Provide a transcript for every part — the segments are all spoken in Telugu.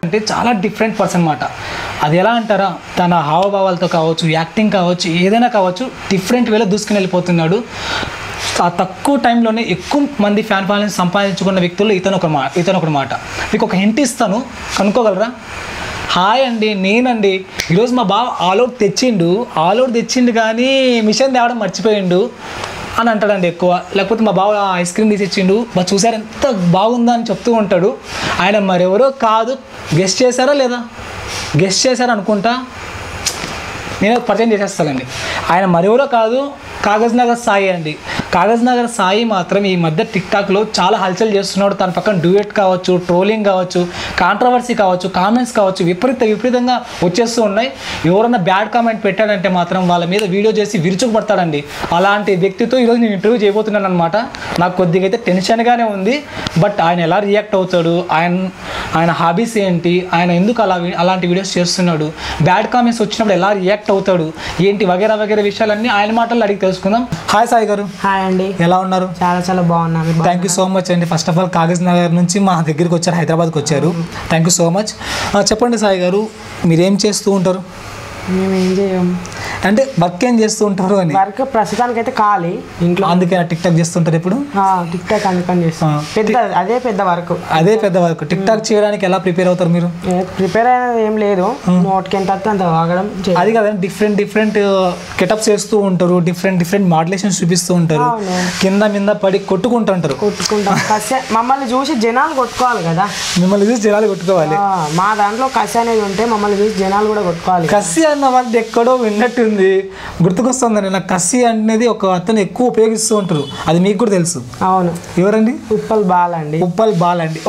అంటే చాలా డిఫరెంట్ పర్సన్ అన్నమాట. అది ఎలా అంటారా, తన హావభావాలతో కావచ్చు, యాక్టింగ్ కావచ్చు, ఏదైనా కావచ్చు, డిఫరెంట్ వేలో దూసుకుని వెళ్ళిపోతున్నాడు. ఆ తక్కువ టైంలోనే ఎక్కువ మంది ఫ్యాన్ ఫాలోయింగ్ సంపాదించుకున్న వ్యక్తుల్లో ఇతను ఒక మాట. మీకు ఒక హింట్ ఇస్తాను, కనుక్కోగలరా? హాయ్ అండి, నేనండి. ఈరోజు మా బావ ఆల్ అవుట్ తెచ్చిండు కానీ మిషన్ తేవడం మర్చిపోయిండు అని అంటాడండి ఎక్కువ. లేకపోతే మా బావ ఐస్ క్రీమ్ తీసిచ్చిండు, చూసారు ఎంత బాగుందా అని చెప్తూ ఉంటాడు. ఆయన మరెవరో కాదు, గెస్ట్ చేశారా అనుకుంటా, నేను పరిచయం చేసేస్తానండి. ఆయన మరెవరో కాదు, కాగజ్ నగర్ సాయి అండి. కాగజ్ నగర్ సాయి మాత్రం ఈ మధ్య టిక్టాక్లో చాలా హల్చల్ చేస్తున్నాడు. తన పక్కన డ్యూయెట్ కావచ్చు, ట్రోలింగ్ కావచ్చు, కాంట్రవర్సీ కావచ్చు, కామెంట్స్ కావచ్చు, విపరీతంగా వచ్చేస్తూ ఉన్నాయి. ఎవరైనా బ్యాడ్ కామెంట్ పెట్టాడంటే మాత్రం వాళ్ళ మీద వీడియో చేసి విరుచుకుపడతాడండి. అలాంటి వ్యక్తితో ఈరోజు నేను ఇంటర్వ్యూ చేయబోతున్నాను అనమాట. నాకు కొద్దిగా అయితే టెన్షన్గానే ఉంది. బట్ ఆయన ఎలా రియాక్ట్ అవుతాడు, ఆయన హాబీస్ ఏంటి, ఆయన ఎందుకు అలాంటి వీడియోస్ చేస్తున్నాడు, బ్యాడ్ కామెంట్స్ వచ్చినప్పుడు ఎలా రియాక్ట్ అవుతాడు ఏంటి, వగేరా విషయాలన్నీ ఆయన మాటల్లో అడిగి తెలుసుకుందాం. హాయ్ సాయి గారు. హాయ్ అండి, ఎలా ఉన్నారు? చాలా బాగున్నాను. థ్యాంక్ యూ సో మచ్ అండి. First of all Kagaz Nagar నుంచి మా దగ్గరికి వచ్చారు, హైదరాబాద్కి వచ్చారు. Thank you so much. చెప్పండి సాయి గారు, మీరేం చేస్తూ ఉంటారు? మేము ఏం చేయం అంటే వర్క్ ఏం చేస్తూ ఉంటారు అని? వర్క్ ప్రస్తుతానికి అయితే ఖాళీ ఇంట్లో. అందుకే టిక్ టాక్ చేస్తుంటారు ఇప్పుడు? టిక్ టాక్ అందుకని చేస్తాం. అదే పెద్ద వర్క్. టిక్ టాక్ చేయడానికి ఎలా ప్రిపేర్ అవుతారు మీరు? ప్రిపేర్ అయినది ఏం లేదు, నోట్కి ఎంత అంత వాగడం. అది కదా, డిఫరెంట్ గెటప్స్ చేస్తూ ఉంటారు, డిఫరెంట్ మాడ్యులేషన్స్ చూపిస్తూ ఉంటారు, కింద పడి కొట్టుకుంటాం. మమ్మల్ని చూసి జనాలు కొట్టుకోవాలి కదా. మిమ్మల్ని చూసి జనాలు కొట్టుకోవాలి. మా దాంట్లో కసి అనేది ఉంటే మమ్మల్ని చూసి జనాలు కూడా కొట్టుకోవాలి. కసి అన్న వాళ్ళు ఎక్కడో విన్నట్టుంది, గుర్తుకొస్తుందండి నాకు. కసి అనేది ఒక అతను ఎక్కువ ఉపయోగిస్తూ ఉంటారు, అది మీకు కూడా తెలుసు. అవును. ఎవరండి? ఉప్పల్ బాల్ అండి.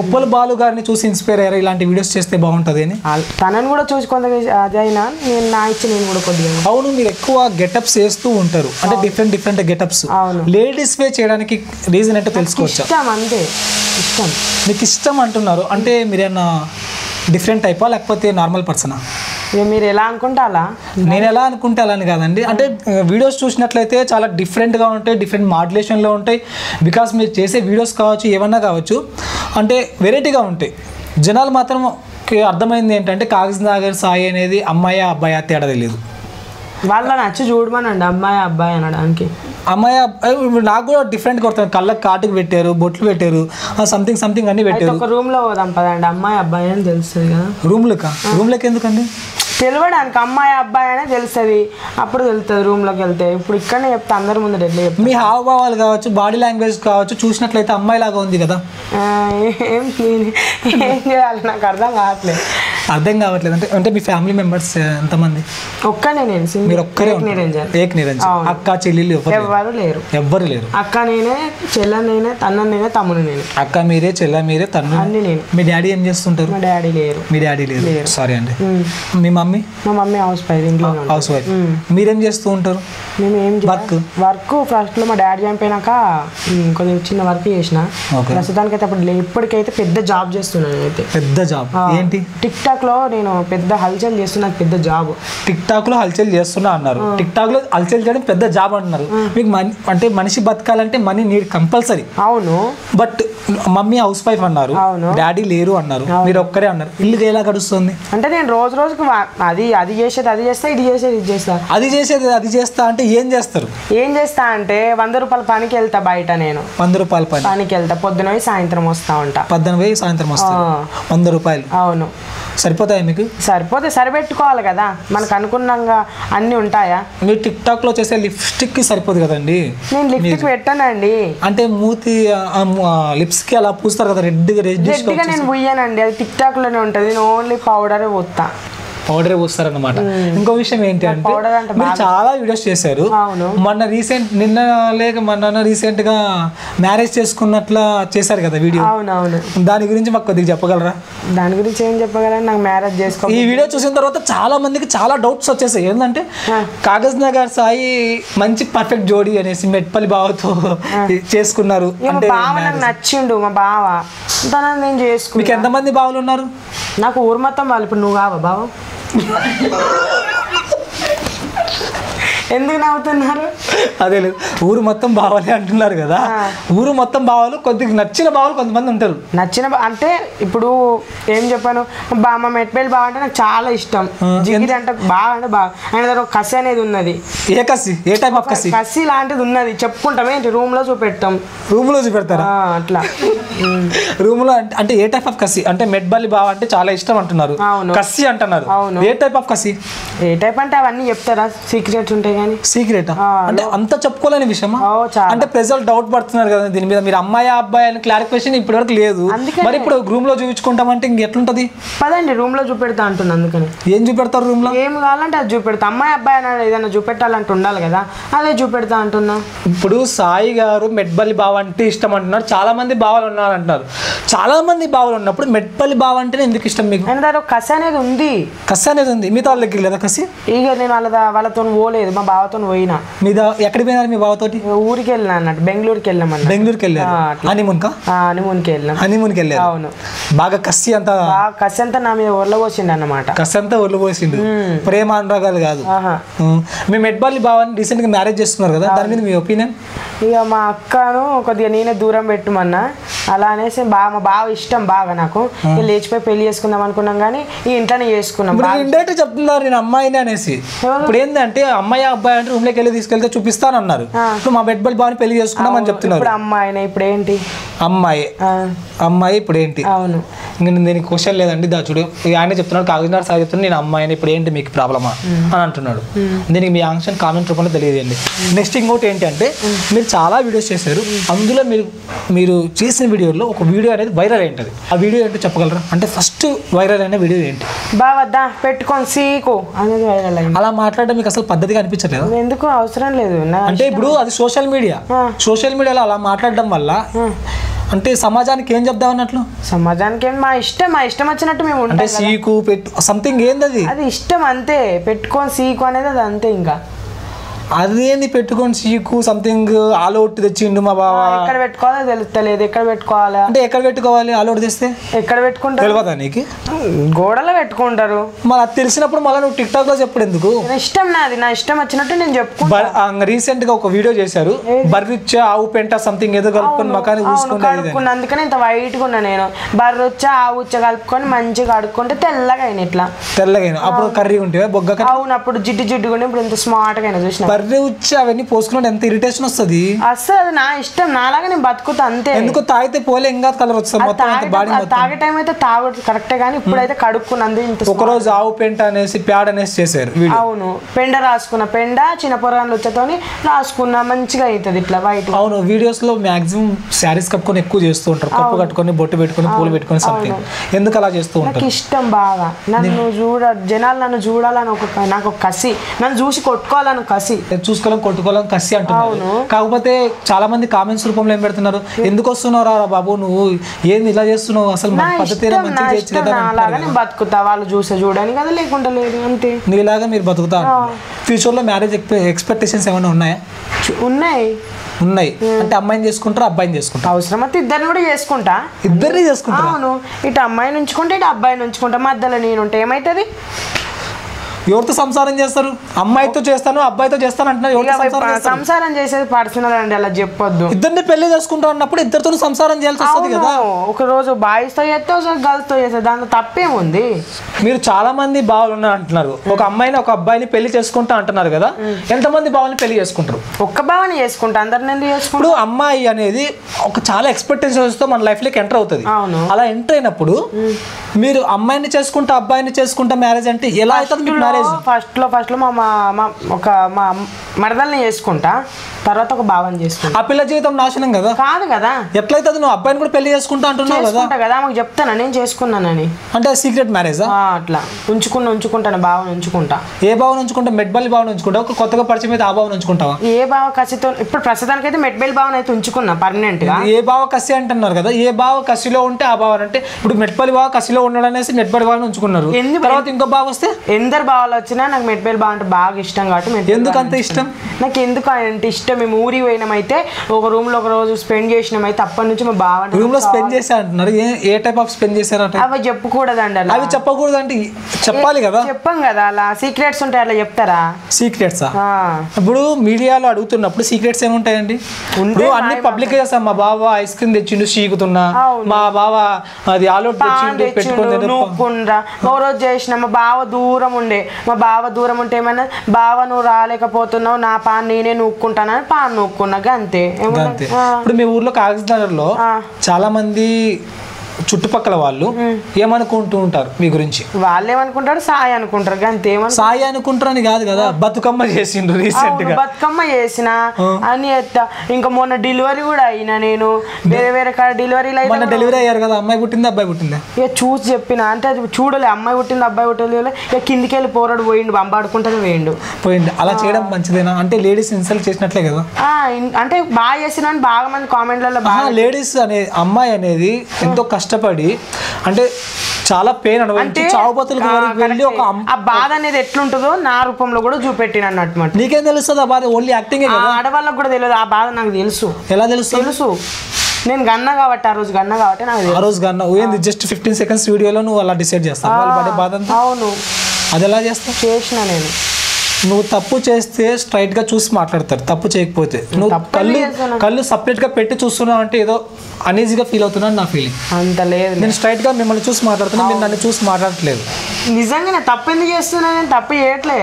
ఉప్పల్ బాలు గారిని చూసి ఇన్స్పైర్ అయ్యారు, ఇలాంటి వీడియోస్ చేస్తే బాగుంటుంది అని? తనని కూడా చూసి కొంత అయినా నేను కూడా కొద్దిగా. అవును, మీరు ఎక్కువ గెటప్స్ వేస్తూ ఉంటారు, అంటే డిఫరెంట్ గెటప్స్. లేడీస్ వే చేయడానికి రీజన్ అంటే తెలుసుకోవచ్చు? అంతే, ఇష్టం. మీకు ఇష్టం అంటున్నారు అంటే మీరేనా డిఫరెంట్ టైపా లేకపోతే నార్మల్ పర్సనా? మీరు ఎలా అనుకుంటే అలా. నేను ఎలా అనుకుంటే అలా అని కాదండి, అంటే వీడియోస్ చూసినట్లయితే చాలా డిఫరెంట్గా ఉంటాయి, డిఫరెంట్ మాడ్యులేషన్లో ఉంటాయి. బికాస్ మీరు చేసే వీడియోస్ కావచ్చు, ఏమన్నా కావచ్చు, అంటే వెరైటీగా ఉంటాయి. జనాలు మాత్రం అర్థమైంది ఏంటంటే కాగజ్ నగర్ సాయి అనేది అమ్మాయి అబ్బాయి తేడా తెలియదు. వాళ్ళ నచ్చి చూడమనండి, అమ్మాయి అబ్బాయి అనడానికి. అమ్మాయి నాకు కూడా డిఫరెంట్గా కొడతాను, కళ్ళకి కాటుకు పెట్టారు, బొట్లు పెట్టారు, సంథింగ్ అన్ని పెట్టారు. ఒక రూమ్లో పోదాం పదండి, అమ్మాయి అబ్బాయి అని తెలుస్తుంది కదా. రూమ్లోకి ఎందుకండి? తెలియడానికి అమ్మాయి అబ్బాయి అనే తెలుస్తుంది, అప్పుడు తెలుస్తుంది రూమ్లోకి వెళ్తే. ఇప్పుడు ఇక్కడనే చెప్తే అందరి ముందు ఎట్లా చెప్తా. మీ హావభావాలు కావచ్చు, బాడీ లాంగ్వేజ్ కావచ్చు, చూసినట్లయితే అమ్మాయి లాగా ఉంది కదా. ఏం చేయాలి నాకు అర్థం కావట్లేదు. అంటే మీ ఫ్యామిలీ మెంబర్స్ ఎంతమంది? ఒక్కనే నేను. మీరు ఒక్కరే? ఏక్ నిరంజన్. అక్క చెల్లెలు ఎవ్వరు లేరు? అక్క నేనే, చెల్ల నేనే, తన్న నేనే, తమ్ముడు నేనే. అక్క మీరే, చెల్ల మీరే, తన్ను అన్ని నేను. మీ డాడీ ఏం చేస్తుంటారు? మా డాడీ లేరు. మీ డాడీ లేరు, సారీ అండి. మీ మమ్మీ? మా మమ్మీ హౌస్ వైఫ్, ఇంట్లో హౌస్ వైఫ్. మీరేం చేస్తూ ఉంటారు? మేము ఏం వర్క్ ఫస్ట్లో మా డాడీ చనిపోయినాక కొంచెం చిన్న వర్క్ చేసిన. ప్రస్తుతానికి అయితే ఇప్పటికైతే పెద్ద జాబ్ చేస్తున్నాను. అయితే పెద్ద జాబ్ ఏంటి? టిక్ టాక్ లో నేను పెద్ద హల్చల్ చేస్తున్నా, పెద్ద జాబ్. టిక్ టాక్ లో హల్చల్ చేస్తున్నా అన్నారు, టిక్ టాక్ లో హల్చల్ చేయడం పెద్ద జాబ్ అంటున్నారు. మీకు అంటే మనిషి బతకాలంటే మనీ నీడ్ కంపల్సరీ. అవును. బట్ మమ్మీ హౌస్ వైఫ్ అన్నారు, డాడీ లేరు అన్నారు, మీరు ఒక్కరే అన్నారు. ఇల్లు ఎలా గడుస్తుంది? అంటే నేను రోజుకి అది చేస్తా, ఇది చేస్తా. అది చేస్తా అంటే ఏం చేస్తా అంటే 100 రూపాయల పనికి వెళ్తా బయట. నేను 100 రూపాయల పనికి వెళ్తా, పొద్దున పోయి సాయంత్రం వస్తా ఉంటా. 100 రూపాయలు. అవును. సరిపోతాయి మీకు? సరిపెట్టుకోవాలి కదా, మనకు అనుకున్నాగా అన్ని ఉంటాయా? మీరు టిక్ టాక్ లో చేసే లిప్స్టిక్ కి సరిపోదు కదండి. నేను లిప్స్టిక్ పెట్టానండి. అంటే మూతి లిప్స్ కి అలా పూస్తారు కదా, రెడ్గా నేను పూయనండి, అది టిక్ టాక్ లోనే ఉంటది. నేను ఓన్లీ పౌడరే పోతా. పౌడరే పోస్తారన్నమాట. ఇంకో విషయం ఏంటి అంటే మీరు చాలా వీడియోస్ చేశారు. మొన్న రీసెంట్ గా మ్యారేజ్ చేసుకున్నట్లా చేశారు కదా వీడియో. అవునవును. దాని గురించి మాకు కొద్దిగా చెప్పగలరా? దాని గురించి ఏం చెప్పగలరా? నాకు మ్యారేజ్ చేసుకో. ఈ వీడియో చూసిన తర్వాత చాలా మందికి చాలా డౌట్స్ వచ్చేసాయి. ఏంటంటే కాగజ్ నగర్ సాయి మంచి పర్ఫెక్ట్ జోడీ అనేసి మెట్పల్లి బావతో చేసుకున్నారు అంటే నాకు నచ్చిండు మా బావ, తనని నేను చేసుకున్నా. మీకు ఎంతమంది బావలు ఉన్నారు? నాకు ఊరు మొత్తం వాళ్ళు. ఇప్పుడు నువ్వు కావా బావ? ఎందుకు నవ్వుతున్నారు? అదే లేదు, ఊరు మొత్తం బావాలి అంటున్నారు కదా, ఊరు మొత్తం బావాలు కొద్దిగా నచ్చిన బావాలు కొంతమంది ఉంటారు. అంటే ఇప్పుడు ఏం చెప్పాను, మా మెట్పల్లి బావ అంటే నాకు చాలా ఇష్టం. జిగిరి అంటే బాగా ఆయన దగ్గర ఒక కసి అనేది ఉన్నది. ఏ కసి? ఏ టైప్ ఆఫ్ కసి? కసి లాంటిది ఉన్నది, చెప్పుకుంటాం ఏంటి, రూమ్ లో చూపెడతాం. రూమ్ లో చూపెడతారా? అట్లా రూమ్ లో అంటే ఏ టైప్ ఆఫ్ కసి? అంటే మెట్పల్లి బావ అంటే చాలా ఇష్టం అంటున్నారు, కసి అంటున్నారు. ఏ టైప్ ఆఫ్ కసి? ఏ టైప్ అంటే అవన్నీ చెప్తారా? సీక్రెట్స్ ఉంటాయి కానీ. సీక్రెట్ అంటే అంత చెప్పుకోలేని విషయమా? అంటే ప్రజలు డౌట్ పడుతున్నారు కదా దీని మీద. మీరు అమ్మాయి అబ్బాయి అని క్లారిఫికేషన్ ఇప్పటి వరకు లేదు, మరి ఇప్పుడు రూమ్ లో చూపించుకుంటామంటే ఇంకెట్లుంటది? పదండి రూమ్ లో చూపెడతా అంటున్నా. అందుకని ఏం చూపెడతారు రూమ్ లో? ఏం కావాలంటే అది చూపెడతా. అమ్మాయి అబ్బాయి అని ఏదైనా చూపెట్టాలంటే ఉండాలి కదా, అదే చూపెడతా అంటున్నా. ఇప్పుడు సాయి గారు మెట్పల్లి బావ అంటే ఇష్టం అంటున్నారు, చాలా మంది బావలు ఉన్నారు అంటున్నారు. చాలా మంది బావలు ఉన్నప్పుడు మెట్పల్లి బావ అంటేనే ఎందుకు ఇష్టం మీకు? అంటే కసి అనేది ఉంది. కసి అనేది ఉంది, మిగతా వాళ్ళ దగ్గర లేదా కసి? ఇక నేను వాళ్ళతో పోలేదు, మా బావతో పోయినా. మీద ఎక్కడికి పోయినారు మీ బావతోటి? ఊరికి వెళ్ళినా అన్నట్టు, బెంగళూరుకి వెళ్ళామన్న. బెంగళూరుకి వెళ్ళారు హనీమూన్కా? హనీమూన్కి వెళ్ళాం. హనీమూన్కి వెళ్ళారు. అవును. బాగా కసి అంతా, కసి అంతా నా మీద ఒళ్ళ పోసిండు అన్నమాట. కసి అంతా ఒళ్ళు పోసిండు, ప్రేమ అనురాగాలు కాదు. మీ మెట్పల్లి బావని రీసెంట్ గా మ్యారేజ్ చేస్తున్నారు కదా, దాని మీద మీ ఒపీనియన్? ఇక మా అక్కను కొద్దిగా నేనే దూరం పెట్టుమన్నా, అలా అనేసి మా బావ ఇష్టం బాగా నాకు. లేచిపోయి పెళ్లి చేసుకుందాం అనుకున్నాం కానీ ఈ ఇంట్లోనే చేసుకున్నాం. ఇండైరెక్ట్ చెప్తున్నారు నేను అమ్మాయిని అనేసి. ఇప్పుడు ఏంటంటే అమ్మాయి అబ్బాయి అంటే రూమ్ లోకి వెళ్ళి తీసుకెళ్తే చూపిస్తానన్నారు, ఇప్పుడు మా మెట్పల్లి బావని పెళ్లి చేసుకున్నాం అని చెప్తున్నారు. ఇప్పుడు అమ్మాయినే, ఇప్పుడు ఏంటి అమ్మాయి ఇప్పుడు ఏంటి? అవును, ఇంకా దీనికి క్వశ్చన్ లేదండి. చూడు ఆయన చెప్తున్నాడు, కాకినాడ సార్ చెప్తున్నాడు నేను అమ్మాయిని, ఇప్పుడు ఏంటి మీకు ప్రాబ్లమా అని అంటున్నాడు. దీనికి మీ ఆన్సర్ కామెంట్ రూపంలో తెలియజేయండి. నెక్స్ట్ ఇంకోటి ఏంటి అంటే, మీరు చాలా వీడియోస్ చేశారు, అందులో మీరు చేసిన వీడియోలో ఒక వీడియో అనేది వైరల్ అయింటది. ఆ వీడియో ఏంటో చెప్పగలరా? అంటే ఫస్ట్ వైరల్ అయిన వీడియో ఏంటి? బావద్దా పెట్టుకొని సీకు అనేది వైరల్ అయింది. అలా మాట్లాడడం మీకు అసలు పద్ధతిగా అనిపించలేదు? ఎందుకు అవసరం లేదు. అంటే ఇప్పుడు అది సోషల్ మీడియాలో అలా మాట్లాడడం వల్ల అంటే సమాజానికి ఏం చెప్దాం అన్నట్లు? సమాజానికి ఏం, మా ఇష్టం వచ్చినట్టు మేము అంటే సీకు పెట్టు సంథింగ్ ఏంది అది ఇష్టం అంతే. పెట్టుకొని సీకు అనేది అది అంతే. ఇంకా అదేంది పెట్టుకొని సీకు సంథింగ్ ఆల్ అవుట్ తెచ్చిండు మా బావ. ఎక్కడ పెట్టుకోవాలో తెలుస్తలేదు, ఎక్కడ పెట్టుకోవాలా అంటే ఎక్కడ పెట్టుకోవాలి? ఆల్ అవుట్ తెస్తే ఎక్కడ పెట్టుకుంటారు తెలియదా నీకు? గోడలో పెట్టుకుంటారు. మరి అది తెలిసినప్పుడు మళ్ళీ నువ్వు టిక్ టాక్ లో చెప్పడు ఎందుకు? ఇష్టం నాది, నా ఇష్టం వచ్చినట్టు నేను చెప్పుకుంటా. రీసెంట్ గా ఒక వీడియో చేశారు, బర్రిచ్చా ఆవు పెంట సంథింగ్ ఏదో కలుపుకొని మకాన్ని కడుక్కున్నా, అందుకని ఇంత వైట్ గా ఉన్నా నేను. బర్రొచ్చా ఆవు ఉచ్చ కలుపుకొని మంచిగా కడుక్కుంటే తెల్లగా అయినా, ఇట్లా తెల్లగా అయినా. అప్పుడు కర్రీ ఉంటే బొగ్గ. అవును, అప్పుడు జిడ్డుగా ఇప్పుడు ఇంత స్మార్ట్ గా అయినా చూసిన. వచ్చి అవన్నీ పోసుకున్నట్టు ఎంత ఇరిటేషన్ వస్తుంది. అసలు నా ఇష్టం, నాలాగా నేను బతుకుతా అంతే. ఎందుకు తాగితే పోలే ఇంకా కలర్ వస్తుంది మొత్తం. తాగే టైం అయితే తాగొచ్చు కరెక్టే, కానీ ఇప్పుడైతే కడుక్కున్నది. ఒక రోజు ఆవు పెంట అనేసి ప్యాడ్ అనేసి చేశారు. అవును, పెండ రాసుకున్న, పెండ చిన్న పొరగాన్లు వచ్చేతోని రాసుకున్నా, మంచిగా అవుతుంది ఇట్లా వైట్. అవును, వీడియోస్ లో మాక్సిమం శారీస్ కట్టుకొని ఎక్కువ చేస్తూ ఉంటారు, కప్పు కట్టుకొని బొట్టు పెట్టుకొని పూలు పెట్టుకొని సంథింగ్. ఎందుకు అలా చేస్తూ ఉంటారు? నాకు ఇష్టం బాగా. నన్ను జనాలు నన్ను చూడాలని నాకు ఒక కసి, నన్ను చూసి కొట్టుకోవాలని కసి, చూసుకోవాలి కొట్టుకోవాలని కసి అంటున్నారు. కాకపోతే చాలా మంది కామెంట్స్ రూపంలో ఏం పెడుతున్నారు, ఎందుకు వస్తున్నారా బాబు నువ్వు, ఏంది ఇలా చేస్తున్నావు, అసలు బతుకుతా వాళ్ళు చూసే చూడని కదా, లేకుండా లేదు అంతే. నీలాగా మీరు బతుకుతా. ఫ్యూచర్ లో మ్యారేజ్ ఎక్స్పెక్టేషన్స్ ఏమైనా ఉన్నాయా? ఉన్నాయి. అంటే అమ్మాయిని చేసుకుంటారా అబ్బాయిని చేసుకుంటా? అవసరం అయితే ఇద్దరిని కూడా చేసుకుంటా. ఇద్దరిని చేసుకుంటా? అవును, ఇటు అమ్మాయిని ఉంచుకుంటే ఇటు అబ్బాయిని ఉంచుకుంటా, మధ్యలో నేను ఉంటే ఏమైతుంది? ఎవరితో సంసారం చేస్తారు? అమ్మాయితో చేస్తాను అబ్బాయితో చేస్తాను అంటున్నారు. సంసారం చేసేది పర్సనల్ అండి, అలా చెప్పొద్దు. ఇద్దరిని పెళ్లి చేసుకుంటారు అన్నప్పుడు ఇద్దరితో సంసారం చేయాల్సి వస్తుంది కదా. ఒక రోజు బాయ్స్ తో చేస్తే ఒకసారి గర్ల్స్ తో చేస్తే దాంట్లో తప్పేముంది? మీరు చాలా మంది బావులు ఉన్నారు అంటున్నారు, ఒక అమ్మాయిని ఒక అబ్బాయిని పెళ్లి చేసుకుంటా అంటున్నారు కదా, ఎంతమంది బావుని పెళ్లి చేసుకుంటారు? ఒక్క బావని చేసుకుంటా, అందరిని ఎందుకు చేసుకుంటారు? ఇప్పుడు అమ్మాయి అనేది ఒక చాలా ఎక్స్పెక్టేషన్స్ తో మన లైఫ్ లోకి ఎంటర్ అవుతుంది. అలా ఎంటర్ అయినప్పుడు మీరు అమ్మాయిని చేసుకుంటా అబ్బాయిని చేసుకుంటా మ్యారేజ్ అంటే ఎలా అవుతుంది? ఫస్ట్ లో మా మరదల్ని చేసుకుంటా, తర్వాత ఒక భావం చేసుకుంటా. ఆ పిల్ల జీవితం నాశనం కదా. కాదు కదా, ఎట్లయితే నువ్వు అబ్బాయిని కూడా పెళ్లి చేసుకుంటా అంటున్నావు కదా. మాకు చెప్తాను నేను చేసుకున్నానని. అంటే సీక్రెట్ మ్యారేజ్ అట్లా ఉంచుకుంటాను, భావన ఉంచుకుంటా. ఏ భావన ఉంచుకుంటా? మెట్బల్లి భావన ఉంచుకుంటా, ఒక కొత్తగా పరిచయం అయితే ఆ భావన ఉంచుకుంటావా? ఏ భావ కసితో ఇప్పుడు ప్రస్తుతానికి అయితే మెట్బల్లి భావన అయితే ఉంచుకున్నా పర్మనెంట్ గా. ఏ భావ కసి అంటున్నారు కదా, ఏ భావ కసిలో ఉంటే ఆ భావన అంటే ఇప్పుడు మెట్పల్లి భావ కసిలో ఉండడం అనేసి మెట్పల్లి భావన ఉంచుకున్నారు. తర్వాత ఇంకో భావ వస్తే ఎందరు భావ బావలు వచ్చినా నాకు మెట్పల్లి బావ అంటే బాగా ఇష్టం కాబట్టి ఎందుకంత ఇష్టం? నాకు ఎందుకు అంటే ఇష్టం. మేము ఊరికి పోయినామైతే ఒక రూమ్ లో ఒక రోజు స్పెండ్ చేసినామైతే అప్పటి నుంచి మా బావ రూమ్ లో స్పెండ్ చేసా అంటున్నారు. ఏ టైప్ ఆఫ్ స్పెండ్ చేశారంటే అవి చెప్పకూడదండి. అలా అవి చెప్పకూడదు అంటే చెప్పాలి కదా. చెప్పాం కదా, అలా సీక్రెట్స్ ఉంటాయి, అట్లా చెప్తారా? సీక్రెట్సా? ఇప్పుడు మీడియాలో అడుగుతున్నప్పుడు సీక్రెట్స్ ఏముంటాయండి? ఇప్పుడు అన్ని పబ్లిక్ చేస్తాం. మా బావ ఐస్ క్రీమ్ తెచ్చిండు చీకుతున్నా, మా బావ అది ఆలోట్ తెచ్చిండు పెట్టుకుని నూక్కుండ్రా. ఓ రోజు చేసిన మా బావ దూరం ఉండే, మా బావ దూరం ఉంటే ఏమన్నా బావ నువ్వు రాలేకపోతున్నావు నా పాన్ నేనే నూక్కుంటానని పాన్ నూక్కున్నా అంతే. ఇప్పుడు మీ ఊర్లో కాగజ్నగర్ లో చాలా మంది చుట్టుపక్కల వాళ్ళు ఏమనుకుంటూ ఉంటారు మీ గురించి? వాళ్ళు ఏమనుకుంటారు, సాయి అనుకుంటారు అంతే. సాయి అనుకుంటారని కాదు కదా, బతుకమ్మ చేసిండ్రు రీసెంట్ గా. బతుకమ్మ చేసిన అని ఇంకా మొన్న డెలివరీ కూడా అయినా. నేను వేరే వేరే కాడ డెలివరీలు మొన్న డెలివరీ అయ్యారు కదా, అమ్మాయి పుట్టింది అబ్బాయి పుట్టిందా? ఇక చూసి చెప్పిన అంటే అది చూడలే, అమ్మాయి పుట్టింది అబ్బాయి పుట్టలేదు. ఇక కిందికి వెళ్ళి పోరాడు పోయిండు, బంబాడుకుంటూనే పోయిండు. అలా చేయడం మంచిదేనా? అంటే లేడీస్ ఇన్సల్ట్ చేసినట్లే కదా. అంటే బాగా చేసిన బాగా మంది కామెంట్లలో లేడీస్ అనే అమ్మాయి అనేది ఎంతో కష్టపడి అంటే చాలా పెయిన్ అనుభవించి చావుబతులకు వెళ్ళి ఒక ఆ బాధ అనేది ఎట్లుంటుందో నా రూపంలో కూడా చూపెట్టిన అన్నట్టు. నీకేం తెలుస్తుంది ఆ బాధ? Only acting. ఆడవాళ్ళకి కూడా తెలియదు ఆ బాధ, నాకు తెలుసు. ఎలా తెలుసు? నేను గన్నా కాబట్టి ఆ రోజు గన్నా కాబట్టి నాకు తెలుసు. ఆ రోజు గన్నా ఏంది జస్ట్ 15 seconds వీడియోలో నువ్వు అలా డిసైడ్ చేస్తావు వాళ్ళ పడే బాధ అంతా? అవును. అది ఎలా చేస్తావు? చేసిన నేను. నువ్వు తప్పు చేస్తే స్ట్రైట్ గా చూసి మాట్లాడతారు, తప్పు చేయకపోతే. నువ్వు కళ్ళు సపరేట్ గా పెట్టి చూస్తున్నావు అంటే ఏదో అనీజీగా ఫీల్ అవుతున్నాను నా ఫీలింగ్. అంత లేదు, నేను స్ట్రైట్ గా మిమ్మల్ని చూసి మాట్లాడుతున్నా, మీరు నన్ను చూసి మాట్లాడట్లేదు. నిజంగా నేను తప్పు ఎందుకు చేస్తున్నా? నేను తప్పు చేయట్లే,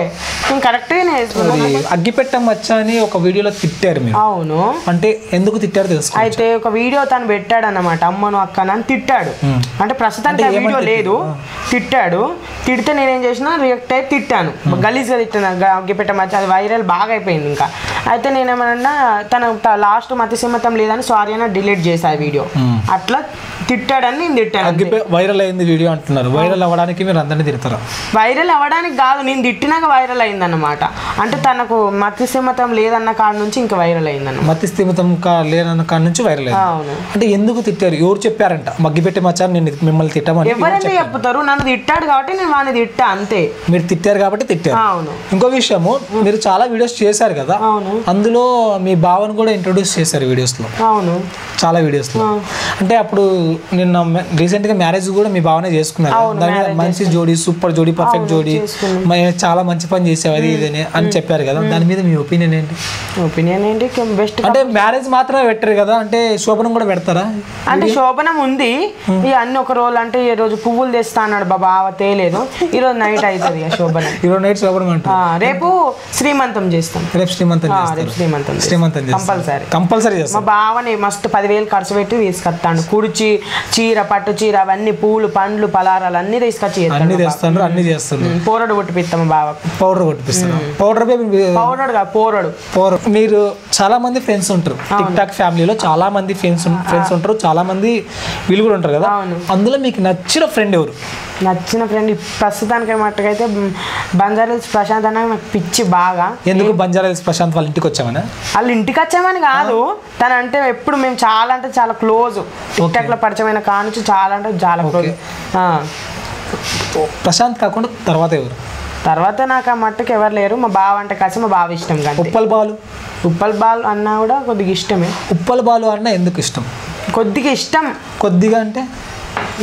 నేను కరెక్ట్గానే చేస్తున్నా. అగ్గిపెట్టం వచ్చా అని ఒక వీడియోలో తిట్టారు మీరు. అవును. అంటే ఎందుకు తిట్టారు తెలుసు? అయితే ఒక వీడియో తను పెట్టాడు అన్నమాట, అమ్మను అక్కను అని తిట్టాడు. అంటే ప్రస్తుతానికి ఆ వీడియో లేదు, తిట్టాడు. తిడితే నేనేం చేసిన రియాక్ట్ అయి తిట్టాను, గలీజ్గా తిట్టాను. అగ్గిపెట్టం వచ్చి అది వైరల్ బాగా అయిపోయింది. ఇంకా అయితే నేనేమన్నా తన లాస్ట్ మతిసిమ్మతం లేదని సారీ అని డిలీట్ చేసా వీడియో. అట్లా తిట్టాడని నేను తిట్టాను. వైరల్ అయింది వీడియో అంటున్నారు. వైరల్ అవ్వడానికి మీరు అందరినీ తిడతారా? వైరల్ అవ్వడానికి కాదు, నేను తిట్టినాక వైరల్ అయిందన్నమాట. అంటే తనకు మతిస్థిమితం లేదన్న కాడ నుంచి ఇంకా వైరల్ అయిందన్న. మతిస్థిమితం లేదన్న కాడ నుంచి వైరల్ అయింది. అవును. అంటే ఎందుకు తిట్టారు? ఎవరు చెప్పారంట మగ్గిపెట్టి మచ్చారు నేను మిమ్మల్ని తిట్టామని? ఎవరైనా చెప్తారు, నన్ను తిట్టాడు కాబట్టి నేను వాడిని తిట్టా అంతే. మీరు తిట్టారు కాబట్టి తిట్టారు. అవును. ఇంకో విషయము, మీరు చాలా వీడియోస్ చేశారు కదా, అందులో మీ బావను కూడా ఇంట్రొడ్యూస్ చేశారు వీడియోస్ లో. అవును, చాలా వీడియోస్ లో. అంటే అప్పుడు నిన్న రీసెంట్ గా మ్యారేజ్ కూడా మీ బావనే చేసుకున్నారు. మంచి జోడీ, సూపర్ జోడీ, పర్ఫెక్ట్ జోడీ, చాలా మంచి పని చేసావు అది ఇదని అని చెప్పారు కదా, దాని మీద మీ ఒపీనియన్ ఏంటి? ఒపీనియన్ ఏంటి? బెస్ట్. అంటే మ్యారేజ్ మాత్రమే పెట్టారు కదా, అంటే శోభనం కూడా పెడతారా? అంటే శోభనం ఉంది ఇక అన్ని ఒక రోజు. అంటే ఈ రోజు పువ్వులు తెస్తా అన్నాడు బావ, తేలేదు. ఈ రోజు నైట్ అవుతుంది శోభనం. ఈ రోజు నైట్ శోభనం అంటే రేపు శ్రీమంతం చేస్తాం. రేపు శ్రీమంతం కంపల్సరీ చేస్తాం. మా బావని మస్తు 10,000 ఖర్చు పెట్టి తీసుకొస్తాను. కుడిచి, చీర, పట్టు చీర, అవన్నీ పూలు, పండ్లు, పలారాలు అన్ని తీసుకొచ్చి అన్ని చేస్తాను. పోరడు కొట్టిపిస్తాం బావ. పౌడర్ కొట్టిపిస్తాను. పౌడర్ కాదు, పోరడు. మీరు చాలా మంది ఫ్రెండ్స్ ఉంటారు టిక్ టాక్ ఫ్యామిలీలో, చాలా మంది ఫ్రెండ్స్ ఉంటారు, చాలా మంది వీళ్ళు కూడా ఉంటారు కదా. అందులో మీకు నచ్చిన ఫ్రెండ్ ఎవరు? నచ్చిన ఫ్రెండ్ ప్రస్తుతానికి మట్టుకైతే బంజారాహిల్స్ ప్రశాంత్ అన్న నాకు పిచ్చి బాగా. ఎందుకు బంజారాహిల్స్ ప్రశాంత్ వాళ్ళ ఇంటికి వచ్చామని? వాళ్ళ ఇంటికి వచ్చామని కాదు, తన అంటే ఎప్పుడు మేము చాలా అంటే చాలా క్లోజ్. టిక్ టాక్ లో పరిచయమైన కానుంచి చాలా అంటే చాలా క్లోజ్. ప్రశాంత్ కాకుండా తర్వాత ఎవరు? తర్వాత నాకు ఆ మట్టుకు ఎవరు లేరు. మా బావ అంటే కలిసి మా బావ ఇష్టం. కానీ ఉప్పల్ బాలు అన్న కూడా కొద్దిగా ఇష్టమే. ఉప్పల్ బాలు అన్న ఎందుకు ఇష్టం? కొద్దిగా ఇష్టం. కొద్దిగా అంటే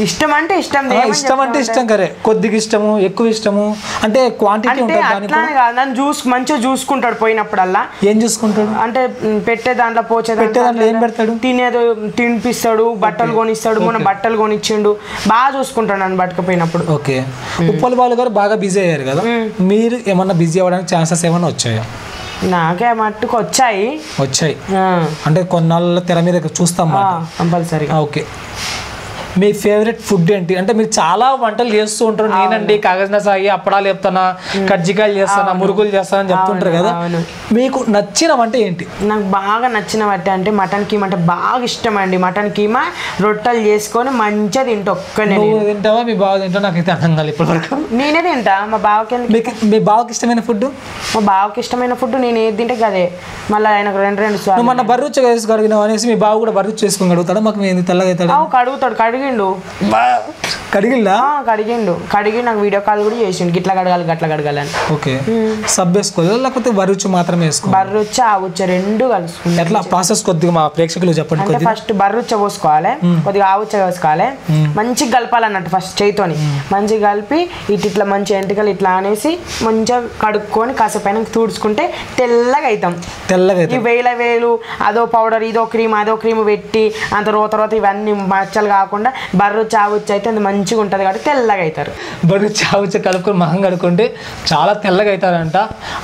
ఇష్టం అంటే ఇష్టం. ఇష్టం అంటే ఇష్టం కరే. కొద్దిగా ఇష్టము, ఎక్కువ ఇష్టము అంటే క్వాంటిటీ ఉంటుంది. నన్ను మంచిగా చూసుకుంటాడు పోయినప్పుడల్లా. ఏం చూసుకుంటాడు అంటే? పెట్టే దాంట్లో, పోచే దాంట్లో ఏం పెడతాడు? తినేదో తినిపిస్తాడు, బట్టలు కొనిస్తాడు. మొన్న బట్టలు కొనిచ్చిండు, బాగా చూసుకుంటాడు నన్ను పట్టుకుపోయినప్పుడు. ఓకే. ఉప్పల్ బాలు గారు బాగా బిజీ అయ్యారు కదా, మీరు ఏమన్నా బిజీ అవ్వడానికి ఛాన్సెస్ ఏమన్నా వచ్చాయా? నాకే మట్టుకు వచ్చాయి. అంటే కొన్నాళ్ళ తెర మీద చూస్తాం కంపల్సరీగా. ఓకే. మీ ఫేవరెట్ ఫుడ్ ఏంటి? అంటే మీరు చాలా వంటలు చేస్తూ ఉంటారు. నేనండి కాగజ్న సాయి అప్పడాలు చెప్తానా, కజ్జికాయలు చేస్తానా, మురుగులు చేస్తానని చెప్తుంటారు కదా, మీకు నచ్చిన వంట ఏంటి? నాకు బాగా నచ్చిన వంట అంటే మటన్ కీమా అంటే బాగా ఇష్టం అండి. మటన్ కీమా రొట్టెలు చేసుకొని మంచిగా తింటా. ఒక్కనే తింటావా? మీ బావ తింటా? నాకైతే అర్థం కాదు ఇప్పటి వరకు. నేనే తింటా. మా బావకి మీ బావకి ఇష్టమైన ఫుడ్? మా బావకి ఇష్టమైన ఫుడ్ నేను ఏది తింటే కదే. మళ్ళీ ఆయనకు రెండు సార్లు మన బర్రుచ్చ వేసి కడిగినావు అనేసి మీ బావ కూడా బర్రుచ్చు చేసుకుని కడుగుతాడు. మాకు తెల్లగా అవుతాడు. కడుగుతాడు. కడిగి కడిగిండు కడిగి నాకు వీడియో కాల్ కూడా చేసిండు గిట్లా కడగాలి గట్లా కడగాలి అని. ఓకే సబ్ వేసుకోవాలి లేకపోతే బర్రుచ్చు మాత్రమే వేసుకోవాలి? బర్రుచ్చ ఆవుచ్చ రెండు కలుసుకుంటాం. ఎట్లా ప్రాసెస్ కొద్దిగా మా ప్రేక్షకులు చెప్పండి. అంటే ఫస్ట్ బర్రుచ్చ పోసుకోవాలి, కొద్దిగా ఆవుచ్చ వేసుకోవాలి, మంచిగా కలపాలన్నట్టు ఫస్ట్ చేయితోని మంచిగా కలిపి ఇట్లా మంచి ఎంటికలు ఇట్లా అనేసి మంచిగా కడుక్కొని కాసేపైన తుడుచుకుంటే తెల్లగా అవుతాం. ఈ వేలు అదో పౌడర్ ఇదో క్రీమ్ పెట్టి అంత తర్వాత ఇవన్నీ మచ్చలు కాకుండా బర్రుచ్చ ఆవుచ్చ అయితే అది మంచిగా ఉంటుంది కాబట్టి తెల్లగా అవుతారు. బర్రుచ్చ ఆవుచ్చ కలుపుకొని మహం కడుక్కుంటే చాలా తెల్లగా అవుతారంట.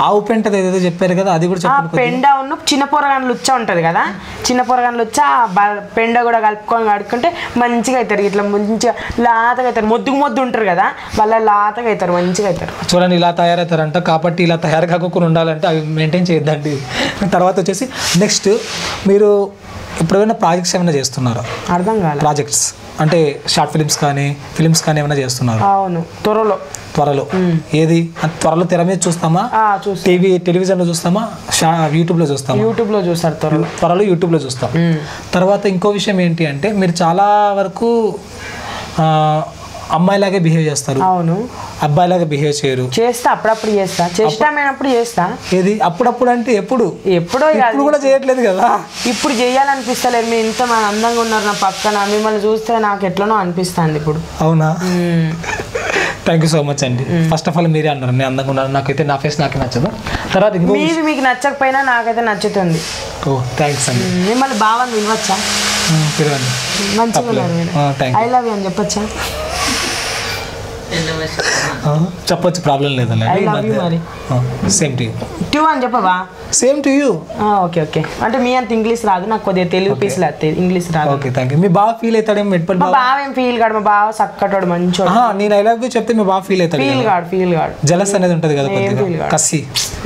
ఆవు పెంట ఏదో చెప్పారు కదా అది కూడా చెప్పండి. పెండ ఉన్న చిన్న పొరగాన్లు ఉచ్చ ఉంటుంది కదా, చిన్న పొరగాన్లు వచ్చి పెండ కూడా కలుపుకొని కడుక్కుంటే మంచిగా అవుతారు. ఇట్లా మంచిగా లాతగా అవుతారు. మొద్దు ఉంటారు కదా వాళ్ళ లాతగా అవుతారు, మంచిగా అవుతారు. చూడండి ఇలా తయారవుతారంట. కాబట్టి ఇలా తయారు కాకుండా ఉండాలంటే అవి మెయింటైన్ చేయొద్దండి. తర్వాత వచ్చేసి నెక్స్ట్ మీరు ఎప్పుడైనా ప్రాజెక్ట్స్ ఏమైనా చేస్తున్నారా? అర్థం కాదు. ప్రాజెక్ట్స్ అంటే షార్ట్ ఫిలిమ్స్ కానీ ఏమైనా చేస్తున్నారు? అవును, త్వరలో. ఏది త్వరలో తెర మీద చూస్తామా, టెలివిజన్లో చూస్తామా, యూట్యూబ్లో చూస్తామా? యూట్యూబ్లో చూస్తారు. త్వరలో యూట్యూబ్లో చూస్తాం. తర్వాత ఇంకో విషయం ఏంటి అంటే మీరు చాలా వరకు అమ్మాయిలాగే బిహేవ్ చేస్తారు. అవును, అబ్బాయిలాగా బిహేవ్ చేయరు. చేస్తా అప్పుడప్పుడు చేస్తా. ఏది అప్పుడప్పుడు అంటే ఎప్పుడో కూడా చేయట్లేదు కదా. ఇప్పుడు చేయాలనిపిస్తలేదు. మీరు ఇంత అందంగా ఉన్నారు నా పక్కన, మిమ్మల్ని చూస్తే నాకు ఎట్లనో అనిపిస్తుంది ఇప్పుడు. అవునా? థ్యాంక్ యూ సో మచ్ అండి. ఫస్ట్ ఆఫ్ ఆల్ మీరే అన్నారు నేను అందంగా ఉన్నాను, నాకైతే నా ఫేస్ నాకే నచ్చదు. తర్వాత మీది మీకు నచ్చకపోయినా నాకైతే నచ్చుతుంది. ఓ థ్యాంక్స్ అండి. మిమ్మల్ని బావని వినవచ్చా? పిలవండి. మంచిగా ఉన్నారు. ఐ లవ్ యూ అని చెప్పచ్చా? చెప్పొచ్చు, ప్రాబ్లం లేదండి. సేమ్ టు యూ అని చెప్పవా? Same to you. ఓకే అంటే మీ అంత ఇంగ్లీష్ రాదు నాకు, కొద్దిగా తెలుగు పీసులు వస్తాయి, ఇంగ్లీష్ రాదు. Okay thank you. మీ బాగా ఫీల్ అవుతాడేమో. మా బావ ఏం ఫీల్ కాడు, మా బావ చక్కటోడు మంచోడు. నేను ఐ లవ్ యూ చెప్తే మీ బాగా ఫీల్ అవుతాడు. ఫీల్ కాడు. జలస్ అనేది ఉంటుంది కదా, కసి.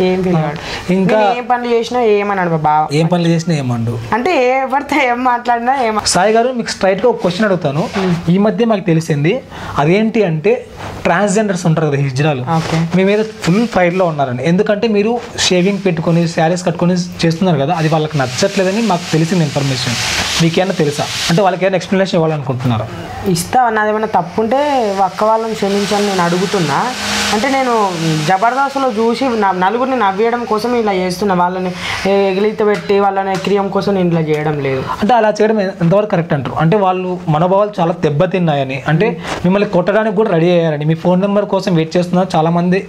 ఏం ఫీల్ కాడు. ఇంకా ఏం పనులు చేసినా ఏమన్నాడు మా బావ. ఏం పనులు చేసినా ఏమండు. అంటే ఎవరితో ఏం మాట్లాడినా సాయి గారు మీకు స్ట్రైట్ గా ఒక క్వశ్చన్ అడుగుతాను. ఈ మధ్య మాకు తెలిసింది అదేంటి అంటే ట్రాన్స్జెండర్స్ ఉంటారు కదా, హిజ్రాలు, మీ మీద ఫుల్ ఫైర్ లో ఉన్నారండి. ఎందుకంటే మీరు షేవింగ్ పెట్టుకొని శారీస్ కట్టుకొని చేస్తున్నారు కదా, అది వాళ్ళకి నచ్చట్లేదని మాకు తెలిసింది ఇన్ఫర్మేషన్. మీకేమైనా తెలుసా? అంటే వాళ్ళకి ఏమైనా ఎక్స్ప్లెనేషన్ ఇవ్వాలనుకుంటున్నారా? ఇస్తా. నాది ఏమైనా తప్పుంటే అక్క వాళ్ళని క్షమించాలని నేను అడుగుతున్నా. అంటే నేను జబర్దస్త్లో చూసి నలుగురిని నవ్వేయడం కోసం ఇలా చేస్తున్నా, వాళ్ళని ఎగిలిత పెట్టి వాళ్ళని క్రియం కోసం నేను ఇలా చేయడం లేదు. అంటే అలా చేయడం ఎంతవరకు కరెక్ట్ అంటారు? అంటే వాళ్ళు మనోభావాలు చాలా దెబ్బతిన్నాయని, అంటే మిమ్మల్ని కొట్టడానికి కూడా రెడీ అయ్యారని, మీ ఫోన్ నెంబర్ కోసం వెయిట్ చేస్తున్నారు చాలా మంది